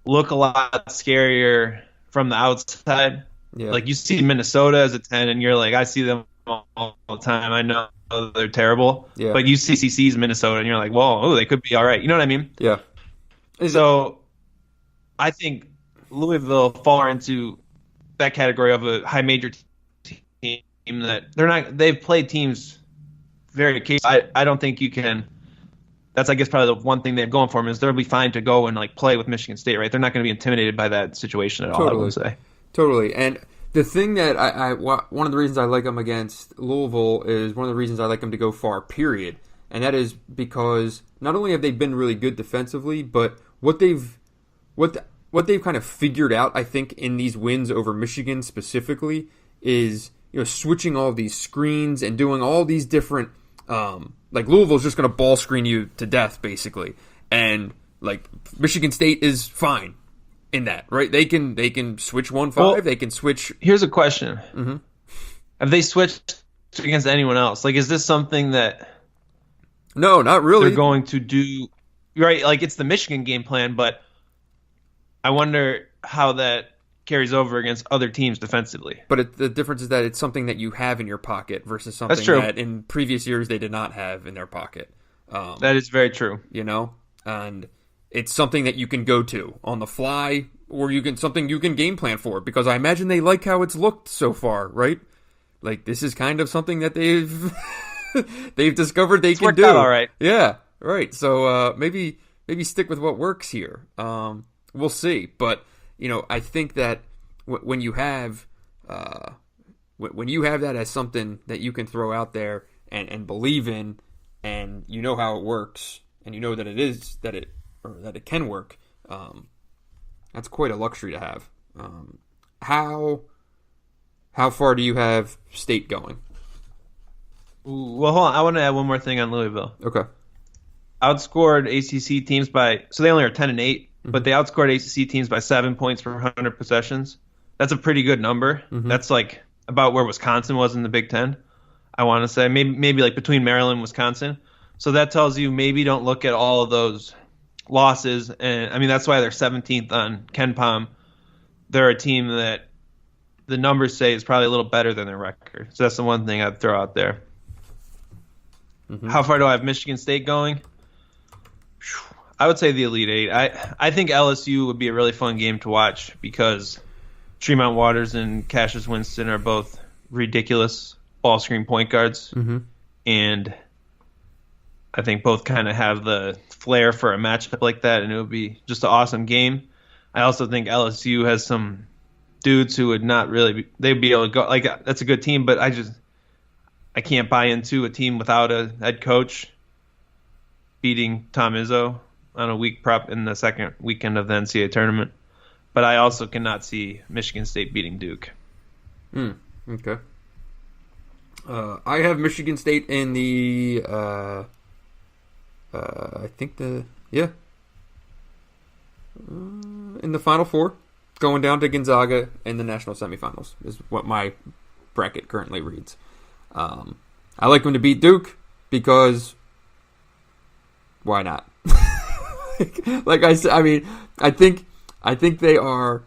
S4: look a lot scarier from the outside.
S3: Yeah.
S4: Like, you see Minnesota as a 10 and you're like, I see them all the time. I know they're terrible.
S3: Yeah.
S4: But you see CC's Minnesota and you're like, whoa, they could be all right. You know what I mean?
S3: Yeah.
S4: So I think Louisville fall into that category of a high major team that they've played teams very occasionally. I don't think you can. That's, I guess, probably the one thing they have going for them is they'll be fine to go and play with Michigan State, right? They're not going to be intimidated by that situation at all, I would say.
S3: Totally. And the thing that one of the reasons I like them against Louisville is one of the reasons I like them to go far, period. And that is because not only have they been really good defensively, but what they've kind of figured out, I think, in these wins over Michigan specifically is switching all these screens and doing all these different Louisville's just going to ball screen you to death, basically. And Like Michigan State is fine in that, right? They can switch 1-5.
S4: Well,
S3: they can switch.
S4: Here's a question:
S3: Mm-hmm.
S4: Have they switched against anyone else? Like, is this something that
S3: No, not really.
S4: they're going to do? Right, like it's the Michigan game plan, but I wonder how that carries over against other teams defensively.
S3: But the difference is that it's something that you have in your pocket versus something
S4: That's true.
S3: that in previous years they did not have in their pocket.
S4: That is very true.
S3: And it's something that you can go to on the fly, or something you can game plan for, because I imagine they like how it's looked so far, right? Like this is kind of something that they've discovered they can do.
S4: Out all right.
S3: Yeah, right. So maybe stick with what works here. We'll see, but I think that when you have that as something that you can throw out there and believe in, and you know how it works, and you know that it can work, that's quite a luxury to have. How far do you have State going?
S4: Well, hold on. I want to add one more thing on Louisville.
S3: Okay.
S4: Outscored ACC teams so they only are 10-8, but they outscored ACC teams by 7 points per 100 possessions. That's a pretty good number. Mm-hmm. That's like about where Wisconsin was in the Big Ten. I want to say maybe like between Maryland and Wisconsin. So that tells you maybe don't look at all of those losses. And I mean, that's why they're 17th on KenPom. They're a team that the numbers say is probably a little better than their record. So that's the one thing I'd throw out there. Mm-hmm. How far do I have Michigan State going? I would say the Elite Eight. I think LSU would be a really fun game to watch because Tremont Waters and Cassius Winston are both ridiculous ball screen point guards. Mm-hmm. And I think both kind of have the flair for a matchup like that, and it would be just an awesome game. I also think LSU has some dudes who would not really they'd be able to go, like, that's a good team, but I can't buy into a team without a head coach beating Tom Izzo on a week prep in the second weekend of the NCAA tournament. But I also cannot see Michigan State beating Duke.
S3: Okay. I have Michigan State in the in the Final Four, going down to Gonzaga in the national semifinals is what my bracket currently reads. I like them to beat Duke because why not? Like I said, I mean, I think they are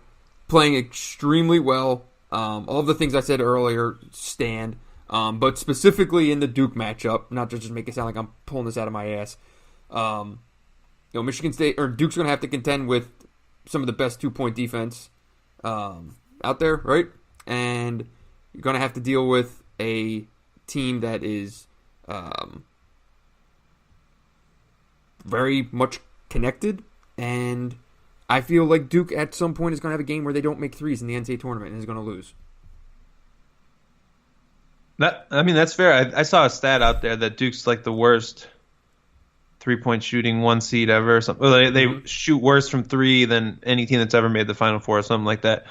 S3: playing extremely well. All the things I said earlier stand, but specifically in the Duke matchup, not to just make it sound like I'm pulling this out of my ass. Michigan State or Duke's going to have to contend with some of the best 2-point defense out there, right? And you're going to have to deal with a team that is very much connected, and I feel like Duke at some point is going to have a game where they don't make threes in the NCAA tournament and is going to lose.
S4: That's fair. I saw a stat out there that Duke's like the worst 3-point shooting 1 seed ever. Or something. They shoot worse from 3 than any team that's ever made the Final Four or something like that.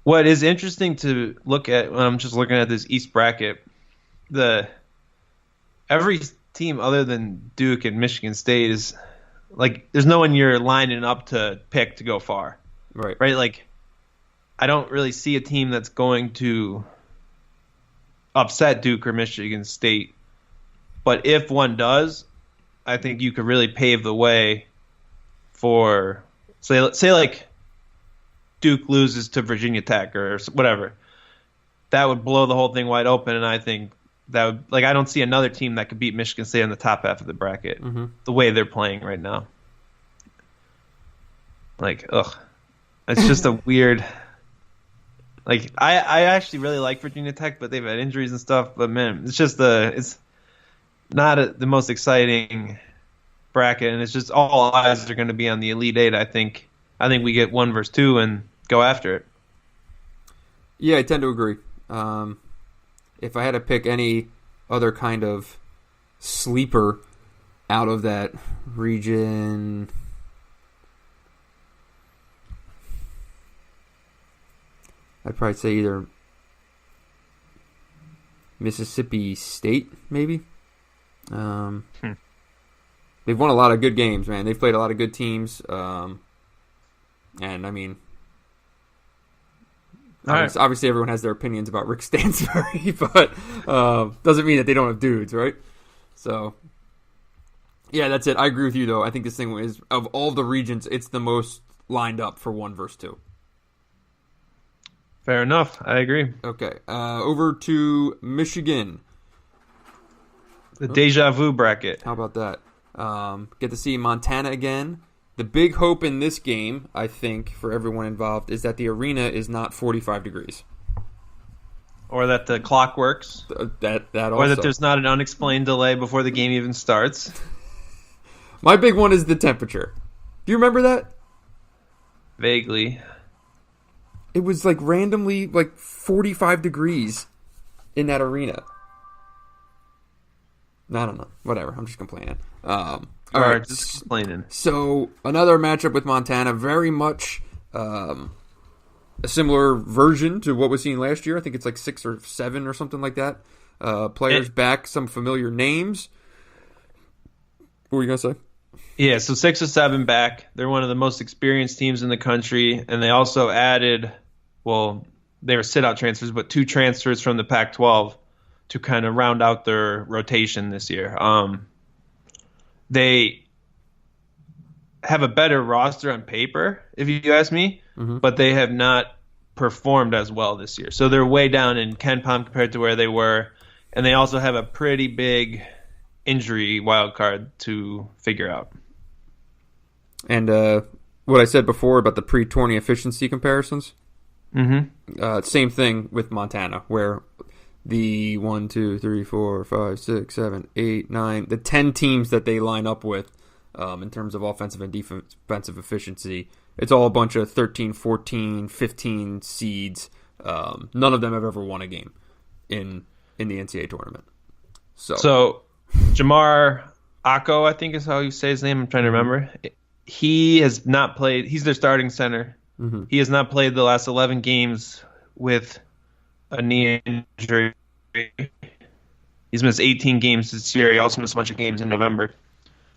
S4: What is interesting to look at when I'm just looking at this East bracket, every team other than Duke and Michigan State is like there's no one you're lining up to pick to go far.
S3: Right.
S4: Like I don't really see a team that's going to upset Duke or Michigan State. But if one does, I think you could really pave the way for say like Duke loses to Virginia Tech or whatever. That would blow the whole thing wide open, and I think that would, I don't see another team that could beat Michigan State in the top half of the bracket the way they're playing right now. It's just a weird. I actually really like Virginia Tech, but they've had injuries and stuff. But man, it's just it's not the most exciting bracket, and it's just all eyes are going to be on the Elite Eight. I think we get 1 versus 2 and go after it.
S3: Yeah, I tend to agree. If I had to pick any other kind of sleeper out of that region, I'd probably say either Mississippi State, maybe. But they've won a lot of good games, man. They've played a lot of good teams. And, I mean, obviously everyone has their opinions about Rick Stansbury, but doesn't mean that they don't have dudes, right? So, yeah, that's it. I agree with you, though. I think this thing is, of all the regions, it's the most lined up for 1 versus 2.
S4: Fair enough. I agree.
S3: Okay. Over to Michigan.
S4: The deja vu bracket.
S3: How about that? Get to see Montana again. The big hope in this game, I think, for everyone involved, is that the arena is not 45 degrees.
S4: Or that the clock works.
S3: That also.
S4: Or that there's not an unexplained delay before the game even starts.
S3: My big one is the temperature. Do you remember that?
S4: Vaguely.
S3: It was like randomly like 45 degrees in that arena. I don't know. Whatever. I'm just complaining. All right.
S4: Just complaining.
S3: So another matchup with Montana, very much a similar version to what was seen last year. I think it's like 6 or 7 or something like that. Players back, some familiar names. What were you going to say?
S4: Yeah, so 6 or 7 back. They're one of the most experienced teams in the country, and they also added, well, they were sit-out transfers, but 2 transfers from the Pac-12 to kind of round out their rotation this year. They have a better roster on paper, if you ask me, but they have not performed as well this year. So they're way down in Ken Pom compared to where they were, and they also have a pretty big injury wild card to figure out.
S3: And what I said before about the pre-tourney efficiency comparisons, same thing with Montana, where the 1, 2, 3, 4, 5, 6, 7, 8, 9, the 10 teams that they line up with in terms of offensive and defensive efficiency, it's all a bunch of 13, 14, 15 seeds. None of them have ever won a game in the NCAA tournament.
S4: So Jamar Ako, I think is how you say his name. I'm trying to remember. He has not played. He's their starting center. He has not played the last 11 games with a knee injury. He's missed 18 games this year. He also missed a bunch of games in November.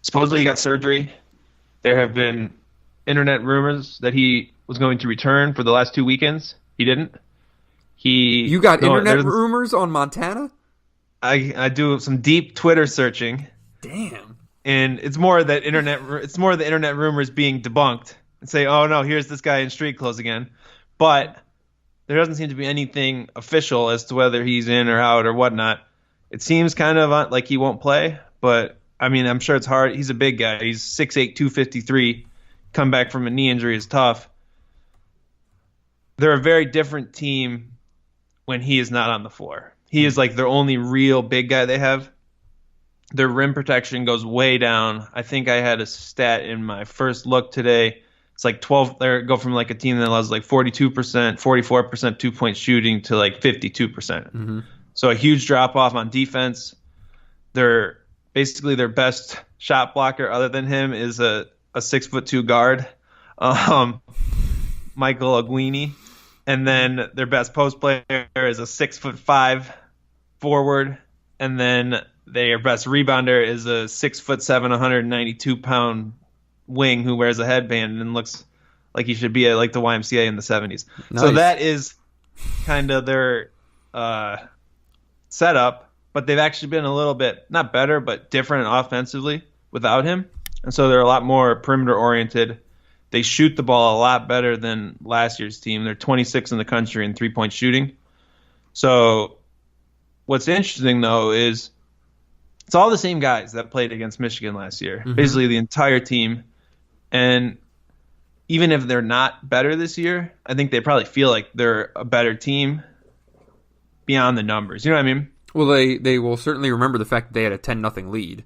S4: Supposedly he got surgery. There have been internet rumors that he was going to return for the last 2 weekends. He didn't.
S3: You got internet rumors on Montana?
S4: I do some deep Twitter searching.
S3: Damn.
S4: And it's more the internet rumors being debunked and say, oh no, here's this guy in street clothes again. But there doesn't seem to be anything official as to whether he's in or out or whatnot. It seems kind of like he won't play, but I mean, I'm sure it's hard. He's a big guy. He's 6'8", 253. Come back from a knee injury is tough. They're a very different team when he is not on the floor. He is like their only real big guy they have. Their rim protection goes way down. I think I had a stat in my first look today. It's like 12. They go from like a team that allows like 42%, 44% 2-point shooting to like 52%. So a huge drop off on defense. They're basically their best shot blocker other than him is a 6'2" guard, Michael Aguini, and then their best post player is a 6'5" forward, and then their best rebounder is a 6'7", 192-pound wing who wears a headband and looks like he should be at like the YMCA in the 70s. Nice. So that is kind of their setup, but they've actually been a little bit not better but different offensively without him, and so they're a lot more perimeter oriented. They shoot the ball a lot better than last year's team. They're 26 in the country in 3-point shooting. So what's interesting though is it's all the same guys that played against Michigan last year, basically the entire team. And even if they're not better this year, I think they probably feel like they're a better team beyond the numbers. You know what I mean?
S3: Well, they will certainly remember the fact that they had a 10-0 lead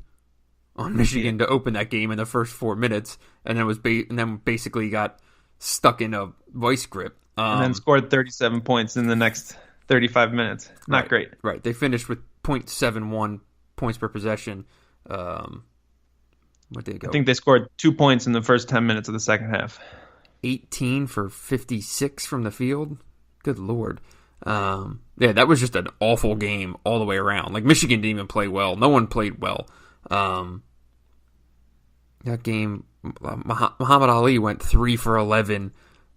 S3: on Michigan to open that game in the first 4 minutes, and then basically got stuck in a vice grip.
S4: And then scored 37 points in the next 35 minutes. Not great.
S3: Right. They finished with .71 points per possession. What did they go?
S4: I think they scored 2 points in the first 10 minutes of the second half.
S3: 18 for 56 from the field. Good Lord. Yeah, that was just an awful game all the way around. Like, Michigan didn't even play well. No one played well. That game, Muhammad Ali went 3 for 11.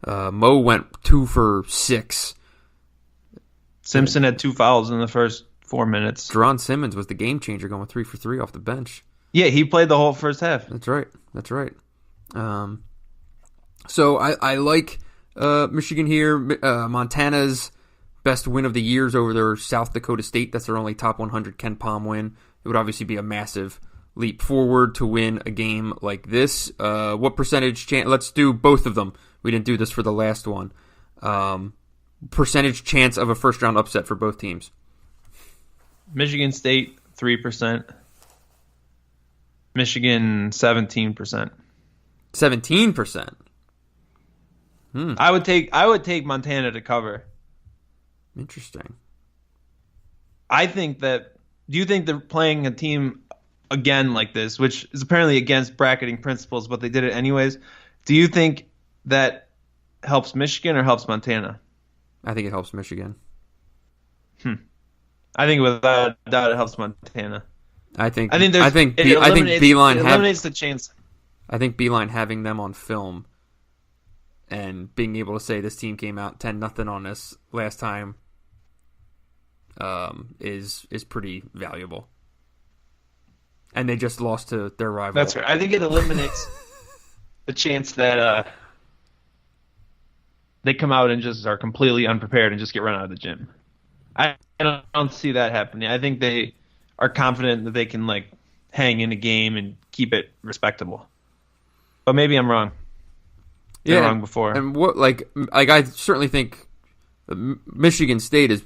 S3: Mo went 2 for 6.
S4: Simpson had 2 fouls in the first 4 minutes.
S3: Deron Simmons was the game changer, going 3 for 3 off the bench.
S4: Yeah, he played the whole first half.
S3: That's right. So I like Michigan here. Montana's best win of the years over their South Dakota State. That's their only top 100 Ken Pom win. It would obviously be a massive leap forward to win a game like this. What percentage chance? Let's do both of them. We didn't do this for the last one. Percentage chance of a first round upset for both teams.
S4: Michigan State 3%. Michigan 17%.
S3: 17%.
S4: I would take Montana to cover.
S3: Interesting.
S4: I think that. Do you think they're playing a team again like this, which is apparently against bracketing principles, but they did it anyways? Do you think that helps Michigan or helps Montana?
S3: I think it helps Michigan.
S4: I think without a doubt it helps Montana.
S3: I think
S4: Beeline eliminates the chance.
S3: I think Beeline having them on film and being able to say this team came out 10-0 on us last time is pretty valuable. And they just lost to their rival.
S4: That's right. I think it eliminates the chance that they come out and just are completely unprepared and just get run out of the gym. I don't see that happening. I think they are confident that they can hang in a game and keep it respectable. But maybe I'm wrong. Been wrong before.
S3: And what I certainly think Michigan State is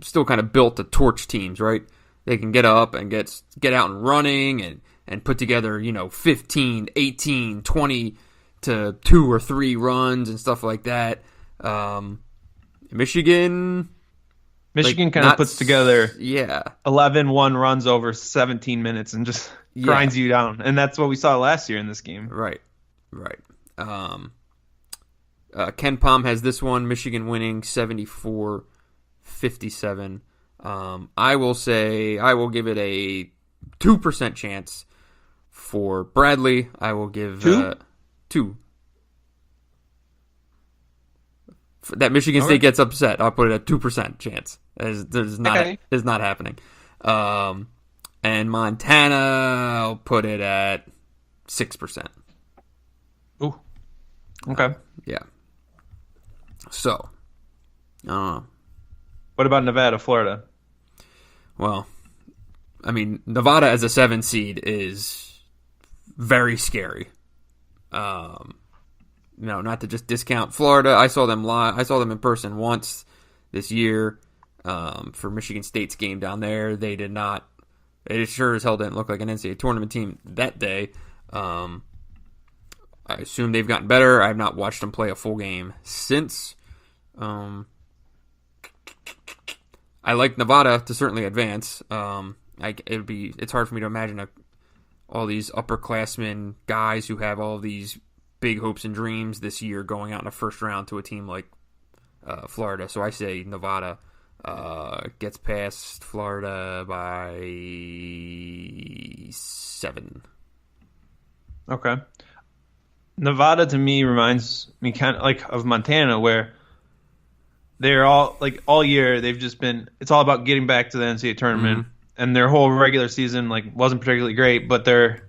S3: still kind of built to torch teams, right? They can get up and get out and running and put together, 15, 18, 20 to 2 or 3 runs and stuff like that. Michigan kind of puts together 11-1 runs over 17 minutes and just grinds you down. And that's what we saw last year in this game. Right. Ken Pom has this one, Michigan winning 74-57. I will give it a 2% chance for Bradley. I will give 2. That Michigan State gets upset, I'll put it at 2% chance. It's not happening. And Montana, I'll put it at 6%.
S4: Ooh. Okay.
S3: Yeah. So, I don't know.
S4: What about Nevada, Florida?
S3: Well, I mean, Nevada as a 7 seed is very scary. No, not to just discount Florida. I saw them live. I saw them in person once this year for Michigan State's game down there. They did not. It sure as hell didn't look like an NCAA tournament team that day. I assume they've gotten better. I have not watched them play a full game since. I like Nevada to certainly advance. It's hard for me to imagine all these upperclassmen guys who have all these big hopes and dreams this year going out in a first round to a team like Florida. So I say Nevada gets past Florida by 7.
S4: Okay. Nevada to me reminds me kind of of Montana, where they're all year they've just been. It's all about getting back to the NCAA tournament, and their whole regular season wasn't particularly great, but they're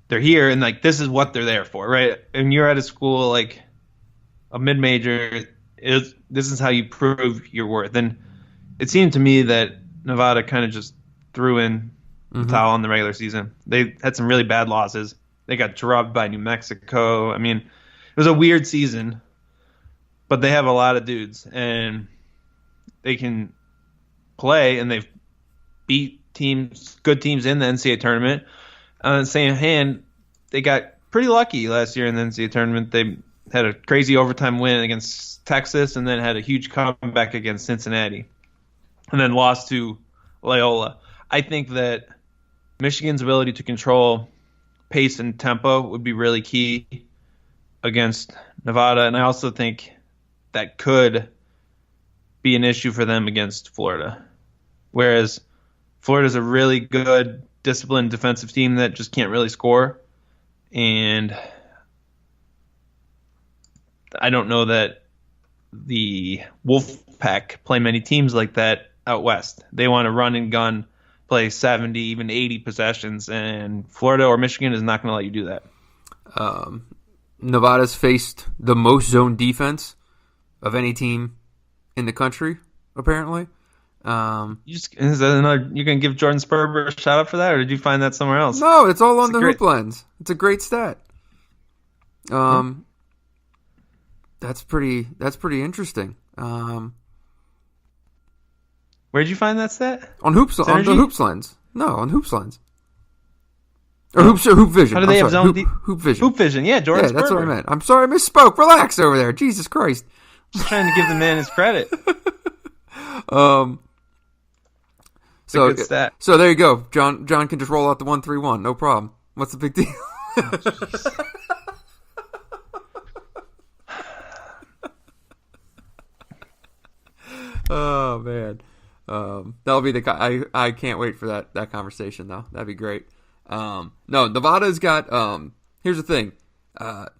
S4: here and this is what they're there for, right? And you're at a school a mid-major. This is how you prove your worth. And it seemed to me that Nevada kind of just threw in the towel on the regular season. They had some really bad losses. They got drubbed by New Mexico. I mean, it was a weird season, but they have a lot of dudes and they can play, and they've beat good teams in the NCAA tournament. On the same hand, they got pretty lucky last year in the NCAA tournament. They had a crazy overtime win against Texas and then had a huge comeback against Cincinnati and then lost to Loyola. I think that Michigan's ability to control pace and tempo would be really key against Nevada, and I also think that could be an issue for them against Florida. Whereas Florida's a really good disciplined defensive team that just can't really score. And I don't know that the Wolfpack play many teams like that out west. They want to run and gun, play 70, even 80 possessions, and Florida or Michigan is not going to let you do that.
S3: Nevada's faced the most zone defense of any team in the country, apparently.
S4: You're going to give Jordan Sperber a shout out for that, or did you find that somewhere else?
S3: No, it's all on the Hoop Lens. It's a great stat. That's pretty interesting.
S4: Where'd you find that stat?
S3: On the Hoops Lens. No, on Hoops Lens. Or Hoop Vision.
S4: How do they have zone
S3: Hoop Vision.
S4: Hoop Vision, yeah, Jordan Sperber.
S3: That's what I meant. I'm sorry, I misspoke. Relax over there. Jesus Christ.
S4: Just trying to give the man his credit.
S3: So,
S4: good stat.
S3: So there you go. John can just roll out the 1-3-1. No problem. What's the big deal? Oh man, that'll be I can't wait for that conversation though. That'd be great. No, Nevada's got. Here's the thing.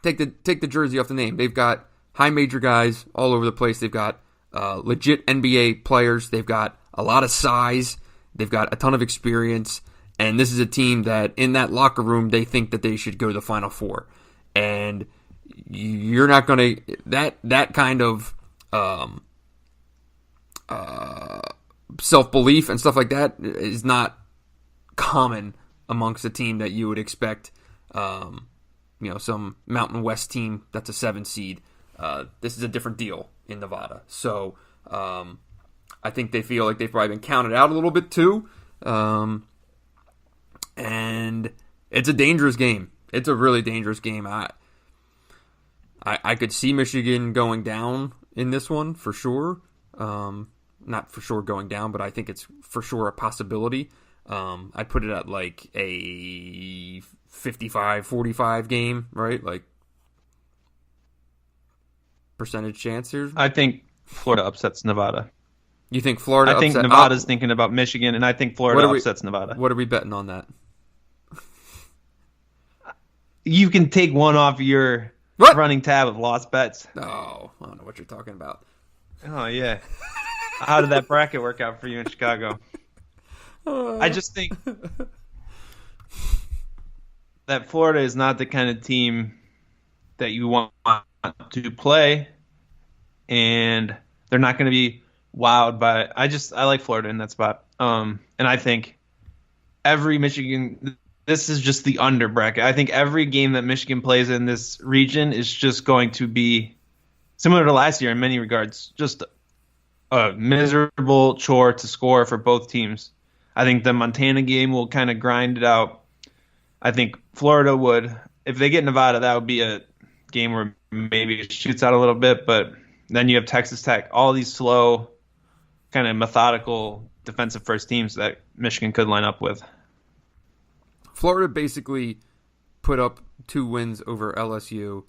S3: Take the jersey off the name. They've got high major guys all over the place. They've got legit NBA players. They've got a lot of size. They've got a ton of experience. And this is a team that in that locker room they think that they should go to the Final Four. And you're not going to that kind of self-belief and stuff like that is not common amongst a team that you would expect, some Mountain West team that's a 7 seed. This is a different deal in Nevada. So I think they feel like they've probably been counted out a little bit too. And it's a dangerous game. It's a really dangerous game. I could see Michigan going down in this one for sure. Not for sure going down, but I think it's for sure a possibility. I'd put it at like a 55-45 game, right? Like percentage chance here.
S4: I think Florida upsets Nevada.
S3: You think Florida
S4: I think Nevada's thinking about Michigan, and I think Florida upsets Nevada.
S3: What are we betting on that?
S4: You can take one off your running tab of lost bets.
S3: No, I don't know what you're talking about.
S4: Oh, yeah. How did that bracket work out for you in Chicago? I just think that Florida is not the kind of team that you want to play, and they're not going to be wowed by. I like Florida in that spot, and I think every Michigan. This is just the under bracket. I think every game that Michigan plays in this region is just going to be similar to last year in many regards. Just a miserable chore to score for both teams. I think the Montana game will kind of grind it out. I think Florida would, if they get Nevada, that would be a game where maybe it shoots out a little bit, but then you have Texas Tech, all these slow, kind of methodical defensive first teams that Michigan could line up with.
S3: Florida basically put up 2 wins over LSU,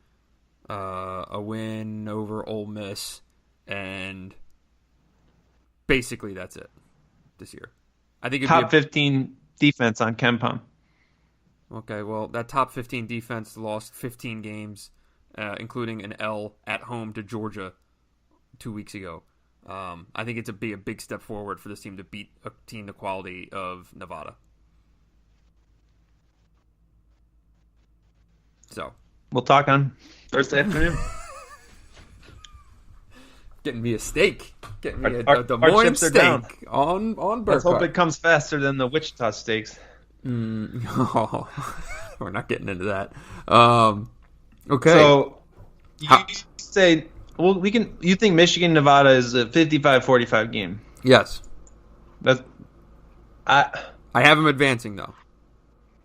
S3: a win over Ole Miss, and basically that's it this year. I think it'd
S4: top 15 defense on KenPom.
S3: Okay, well, that top 15 defense lost 15 games, including an L at home to Georgia 2 weeks ago. I think it'd be a big step forward for this team to beat a team the quality of Nevada. So
S4: we'll talk on Thursday afternoon.
S3: Getting me a steak. Getting me a Des Moines steak on Burkhart.
S4: Let's hope it comes faster than the Wichita steaks.
S3: Oh, we're not getting into that. Okay.
S4: So you say, well, you think Michigan Nevada is a 55-45 game?
S3: Yes.
S4: I
S3: have them advancing though.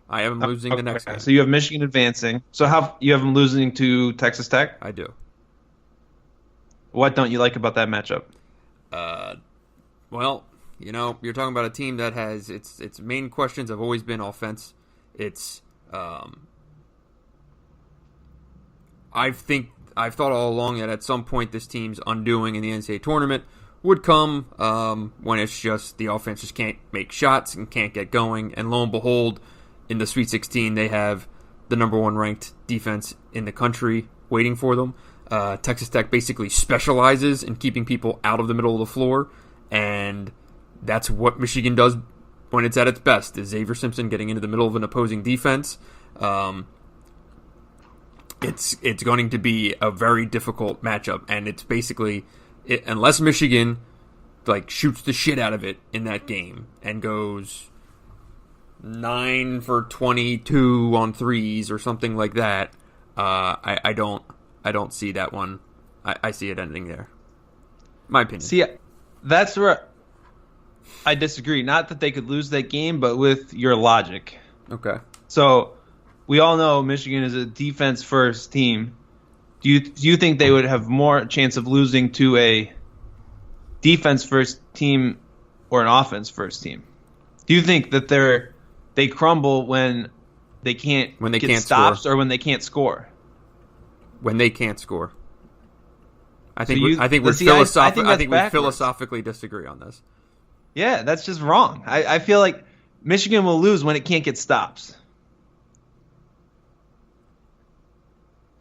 S3: I have them losing the next game.
S4: So you have Michigan advancing. So how you have them losing to Texas Tech?
S3: I do.
S4: What don't you like about that matchup?
S3: Well, you're talking about a team that has its main questions have always been offense. I've thought all along that at some point this team's undoing in the NCAA tournament would come when it's just the offense just can't make shots and can't get going. And lo and behold, in the Sweet 16, they have the number 1 ranked defense in the country waiting for them. Texas Tech basically specializes in keeping people out of the middle of the floor, and that's what Michigan does when it's at its best, is Xavier Simpson getting into the middle of an opposing defense. It's going to be a very difficult matchup, and it's basically, unless Michigan shoots the shit out of it in that game and goes 9 for 22 on threes or something like that, I don't see that one. I see it ending there. My opinion.
S4: See, that's where I disagree. Not that they could lose that game, but with your logic.
S3: Okay.
S4: So we all know Michigan is a defense-first team. Do you think they would have more chance of losing to a defense-first team or an offense-first team? Do you think that they crumble when they can't get stops
S3: score,
S4: or when they can't score?
S3: When they can't score. I think
S4: So
S3: I think we philosophically disagree on this.
S4: Yeah, that's just wrong. I feel like Michigan will lose when it can't get stops.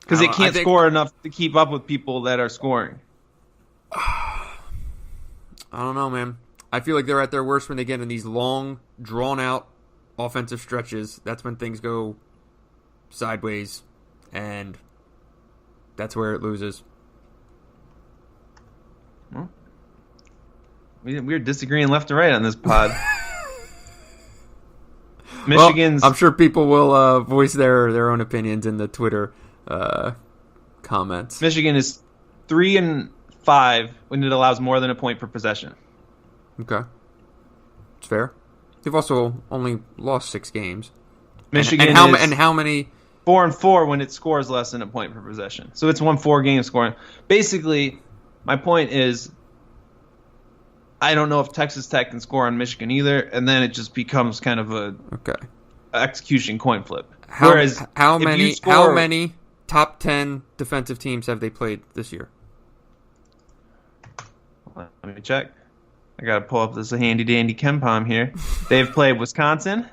S4: Because it can't score enough to keep up with people that are scoring.
S3: I don't know, man. I feel like they're at their worst when they get in these long, drawn-out offensive stretches. That's when things go sideways, and that's where it loses.
S4: Well, we're disagreeing left and right on this pod. Michigan's.
S3: Well, I'm sure people will voice their own opinions in the Twitter comments.
S4: Michigan is 3-5 when it allows more than a point per possession.
S3: Okay, it's fair. They've also only lost 6 games.
S4: Michigan
S3: and how many?
S4: 4-4 when it scores less than a point per possession. So it's won 4 games scoring. Basically, my point is, I don't know if Texas Tech can score on Michigan either, and then it just becomes kind of a execution coin flip.
S3: How many top 10 defensive teams have they played this year?
S4: Let me check. I got to pull up this handy dandy KenPom here. They've played Wisconsin,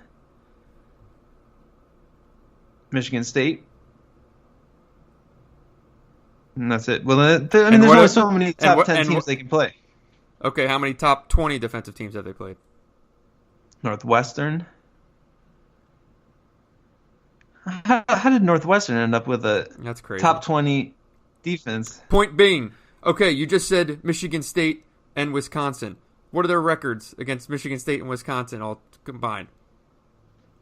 S4: Michigan State, and that's it. Well, there's only so many top 10 teams they can play.
S3: Okay, how many top 20 defensive teams have they played?
S4: Northwestern. How did Northwestern end up with
S3: That's crazy.
S4: top 20 defense?
S3: Point being, okay, you just said Michigan State and Wisconsin. What are their records against Michigan State and Wisconsin all combined?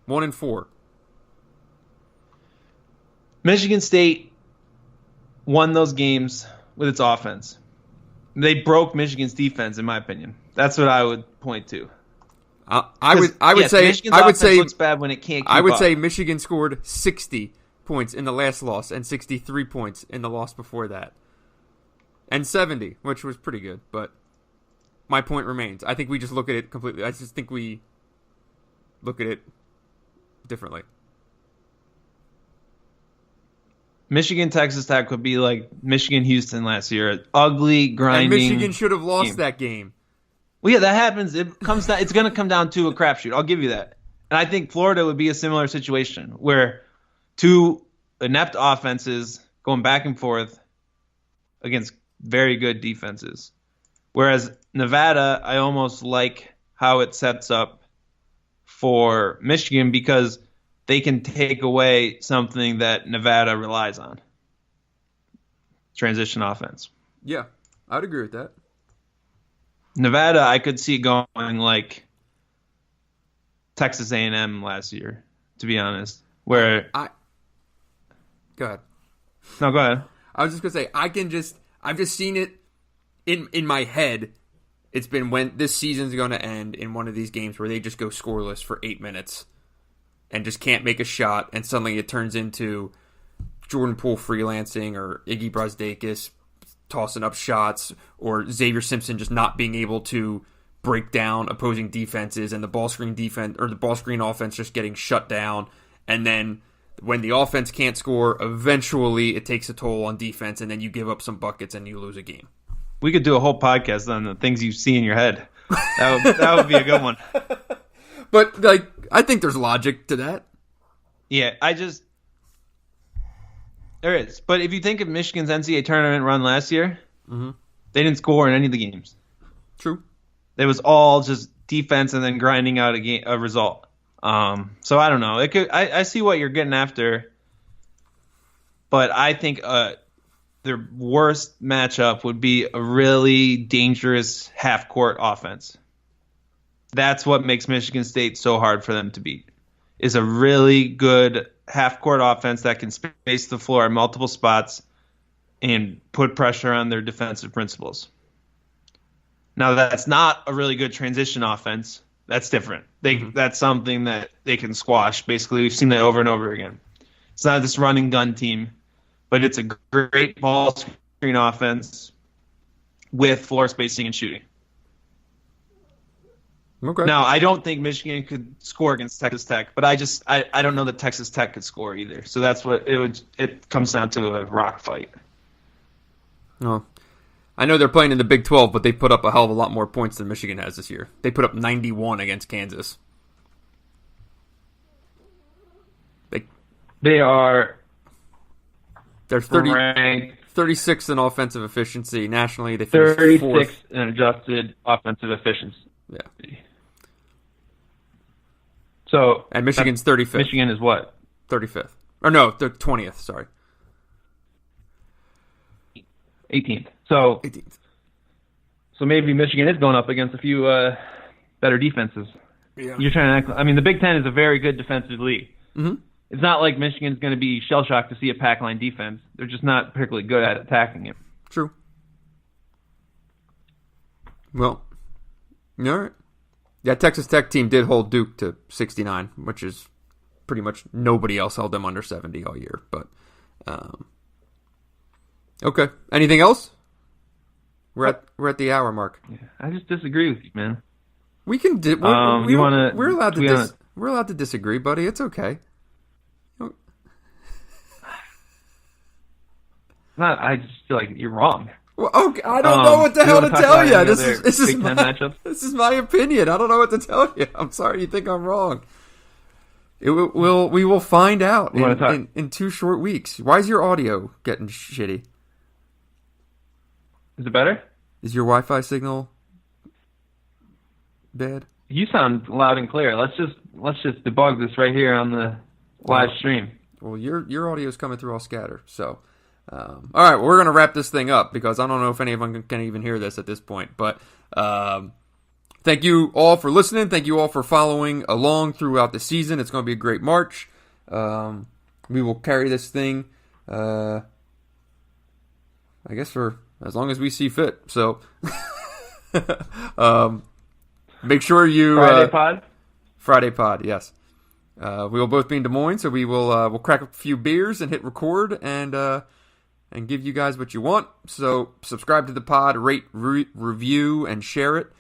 S3: 1-4.
S4: Michigan State won those games with its offense. They broke Michigan's defense, in my opinion. That's what I would point to.
S3: I would say
S4: looks bad when it can't keep up.
S3: say Michigan scored 60 points in the last loss and 63 points in the loss before that. And 70, which was pretty good, but my point remains. I think we just look at it completely. I just think we look at it differently.
S4: Michigan Texas Tech would be like Michigan Houston last year. Ugly, grinding.
S3: And Michigan should have lost that game.
S4: Well, yeah, that happens. It's going to come down to a crapshoot. I'll give you that. And I think Florida would be a similar situation where 2 inept offenses going back and forth against very good defenses. Whereas Nevada, I almost like how it sets up for Michigan because they can take away something that Nevada relies on. Transition offense.
S3: Yeah, I'd agree with that.
S4: Nevada, I could see going like Texas A&M last year, to be honest. Go
S3: ahead.
S4: No, go ahead.
S3: I was just gonna say I've just seen it in my head. It's been when this season's going to end in one of these games where they just go scoreless for 8 minutes and just can't make a shot, and suddenly it turns into Jordan Poole freelancing or Iggy Brasdeikis tossing up shots or Xavier Simpson just not being able to break down opposing defenses and the ball screen defense or the ball screen offense just getting shut down. And then when the offense can't score, eventually it takes a toll on defense, and then you give up some buckets and you lose a game.
S4: We could do a whole podcast on the things you see in your head. That would be a good one.
S3: But like, I think there's logic to that.
S4: Yeah, there is. But if you think of Michigan's NCAA tournament run last year, they didn't score in any of the games.
S3: True.
S4: It was all just defense and then grinding out a result. So I don't know. I see what you're getting after, but I think their worst matchup would be a really dangerous half-court offense. That's what makes Michigan State so hard for them to beat, is a really good half-court offense that can space the floor in multiple spots and put pressure on their defensive principles. Now, that's not a really good transition offense. That's different. That's something that they can squash. Basically, we've seen that over and over again. It's not this run and gun team, but it's a great ball screen offense with floor spacing and shooting.
S3: Okay.
S4: Now, I don't think Michigan could score against Texas Tech, but I don't know that Texas Tech could score either. So that's what it comes down to, a rock fight.
S3: Oh. I know they're playing in the Big 12, but they put up a hell of a lot more points than Michigan has this year. They put up 91 against Kansas.
S4: They're
S3: 36th in offensive efficiency. Nationally, they finished 36th
S4: in adjusted offensive efficiency.
S3: Yeah.
S4: So,
S3: and Michigan's 35th.
S4: Michigan is what?
S3: 35th. Or no, they're 20th, sorry.
S4: 18th. So
S3: 18th.
S4: So maybe Michigan is going up against a few better defenses.
S3: Yeah.
S4: You're trying to act. I mean, the Big Ten is a very good defensive league.
S3: Mm-hmm.
S4: It's not like Michigan's going to be shell shocked to see a pack line defense. They're just not particularly good at attacking it.
S3: True. Well, all right. Yeah, Texas Tech team did hold Duke to 69, which is pretty much nobody else held them under 70 all year. But okay. Anything else? We're at the hour mark.
S4: Yeah, I just disagree with you, man.
S3: We can. We're allowed to. We're allowed to disagree, buddy. It's okay.
S4: I just feel like you're wrong.
S3: Well, okay, I don't know what the hell to tell you. This is my opinion. I don't know what to tell you. I'm sorry you think I'm wrong. We will find out in 2 short weeks. Why is your audio getting shitty?
S4: Is it better?
S3: Is your Wi-Fi signal bad?
S4: You sound loud and clear. Let's just debug this right here on the live stream.
S3: Well, your audio is coming through all scatter. So, all right, well, we're gonna wrap this thing up because I don't know if anyone can even hear this at this point. But thank you all for listening. Thank you all for following along throughout the season. It's gonna be a great March. We will carry this thing, I guess, for as long as we see fit. So, make sure you Friday pod, yes. We will both be in Des Moines, so we'll crack a few beers and hit record and give you guys what you want. So subscribe to the pod, rate, review, and share it.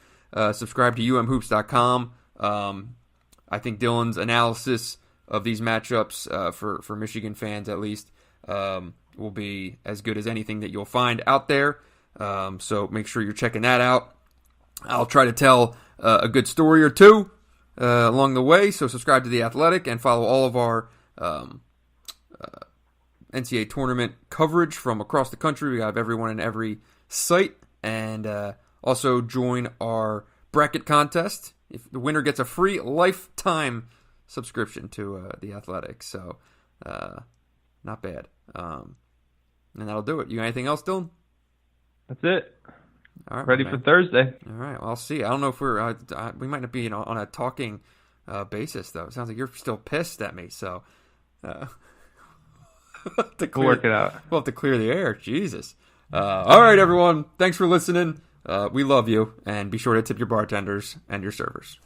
S3: Subscribe to umhoops.com. I think Dylan's analysis of these matchups for Michigan fans, at least, will be as good as anything that you'll find out there. So make sure you're checking that out. I'll try to tell a good story or two along the way. So subscribe to The Athletic and follow all of our NCAA tournament coverage from across the country. We have everyone in every site. And also join our bracket contest. If the winner gets a free lifetime subscription to The Athletic. So not bad. And that'll do it. You got anything else, Dylan?
S4: That's it.
S3: All right,
S4: ready for Thursday.
S3: All right, well, I'll see. I don't know if we might not be on a talking basis, though. It sounds like you're still pissed at me, so
S4: we'll work it out.
S3: We'll have to clear the air. Jesus. All right, everyone. Thanks for listening. We love you, and be sure to tip your bartenders and your servers.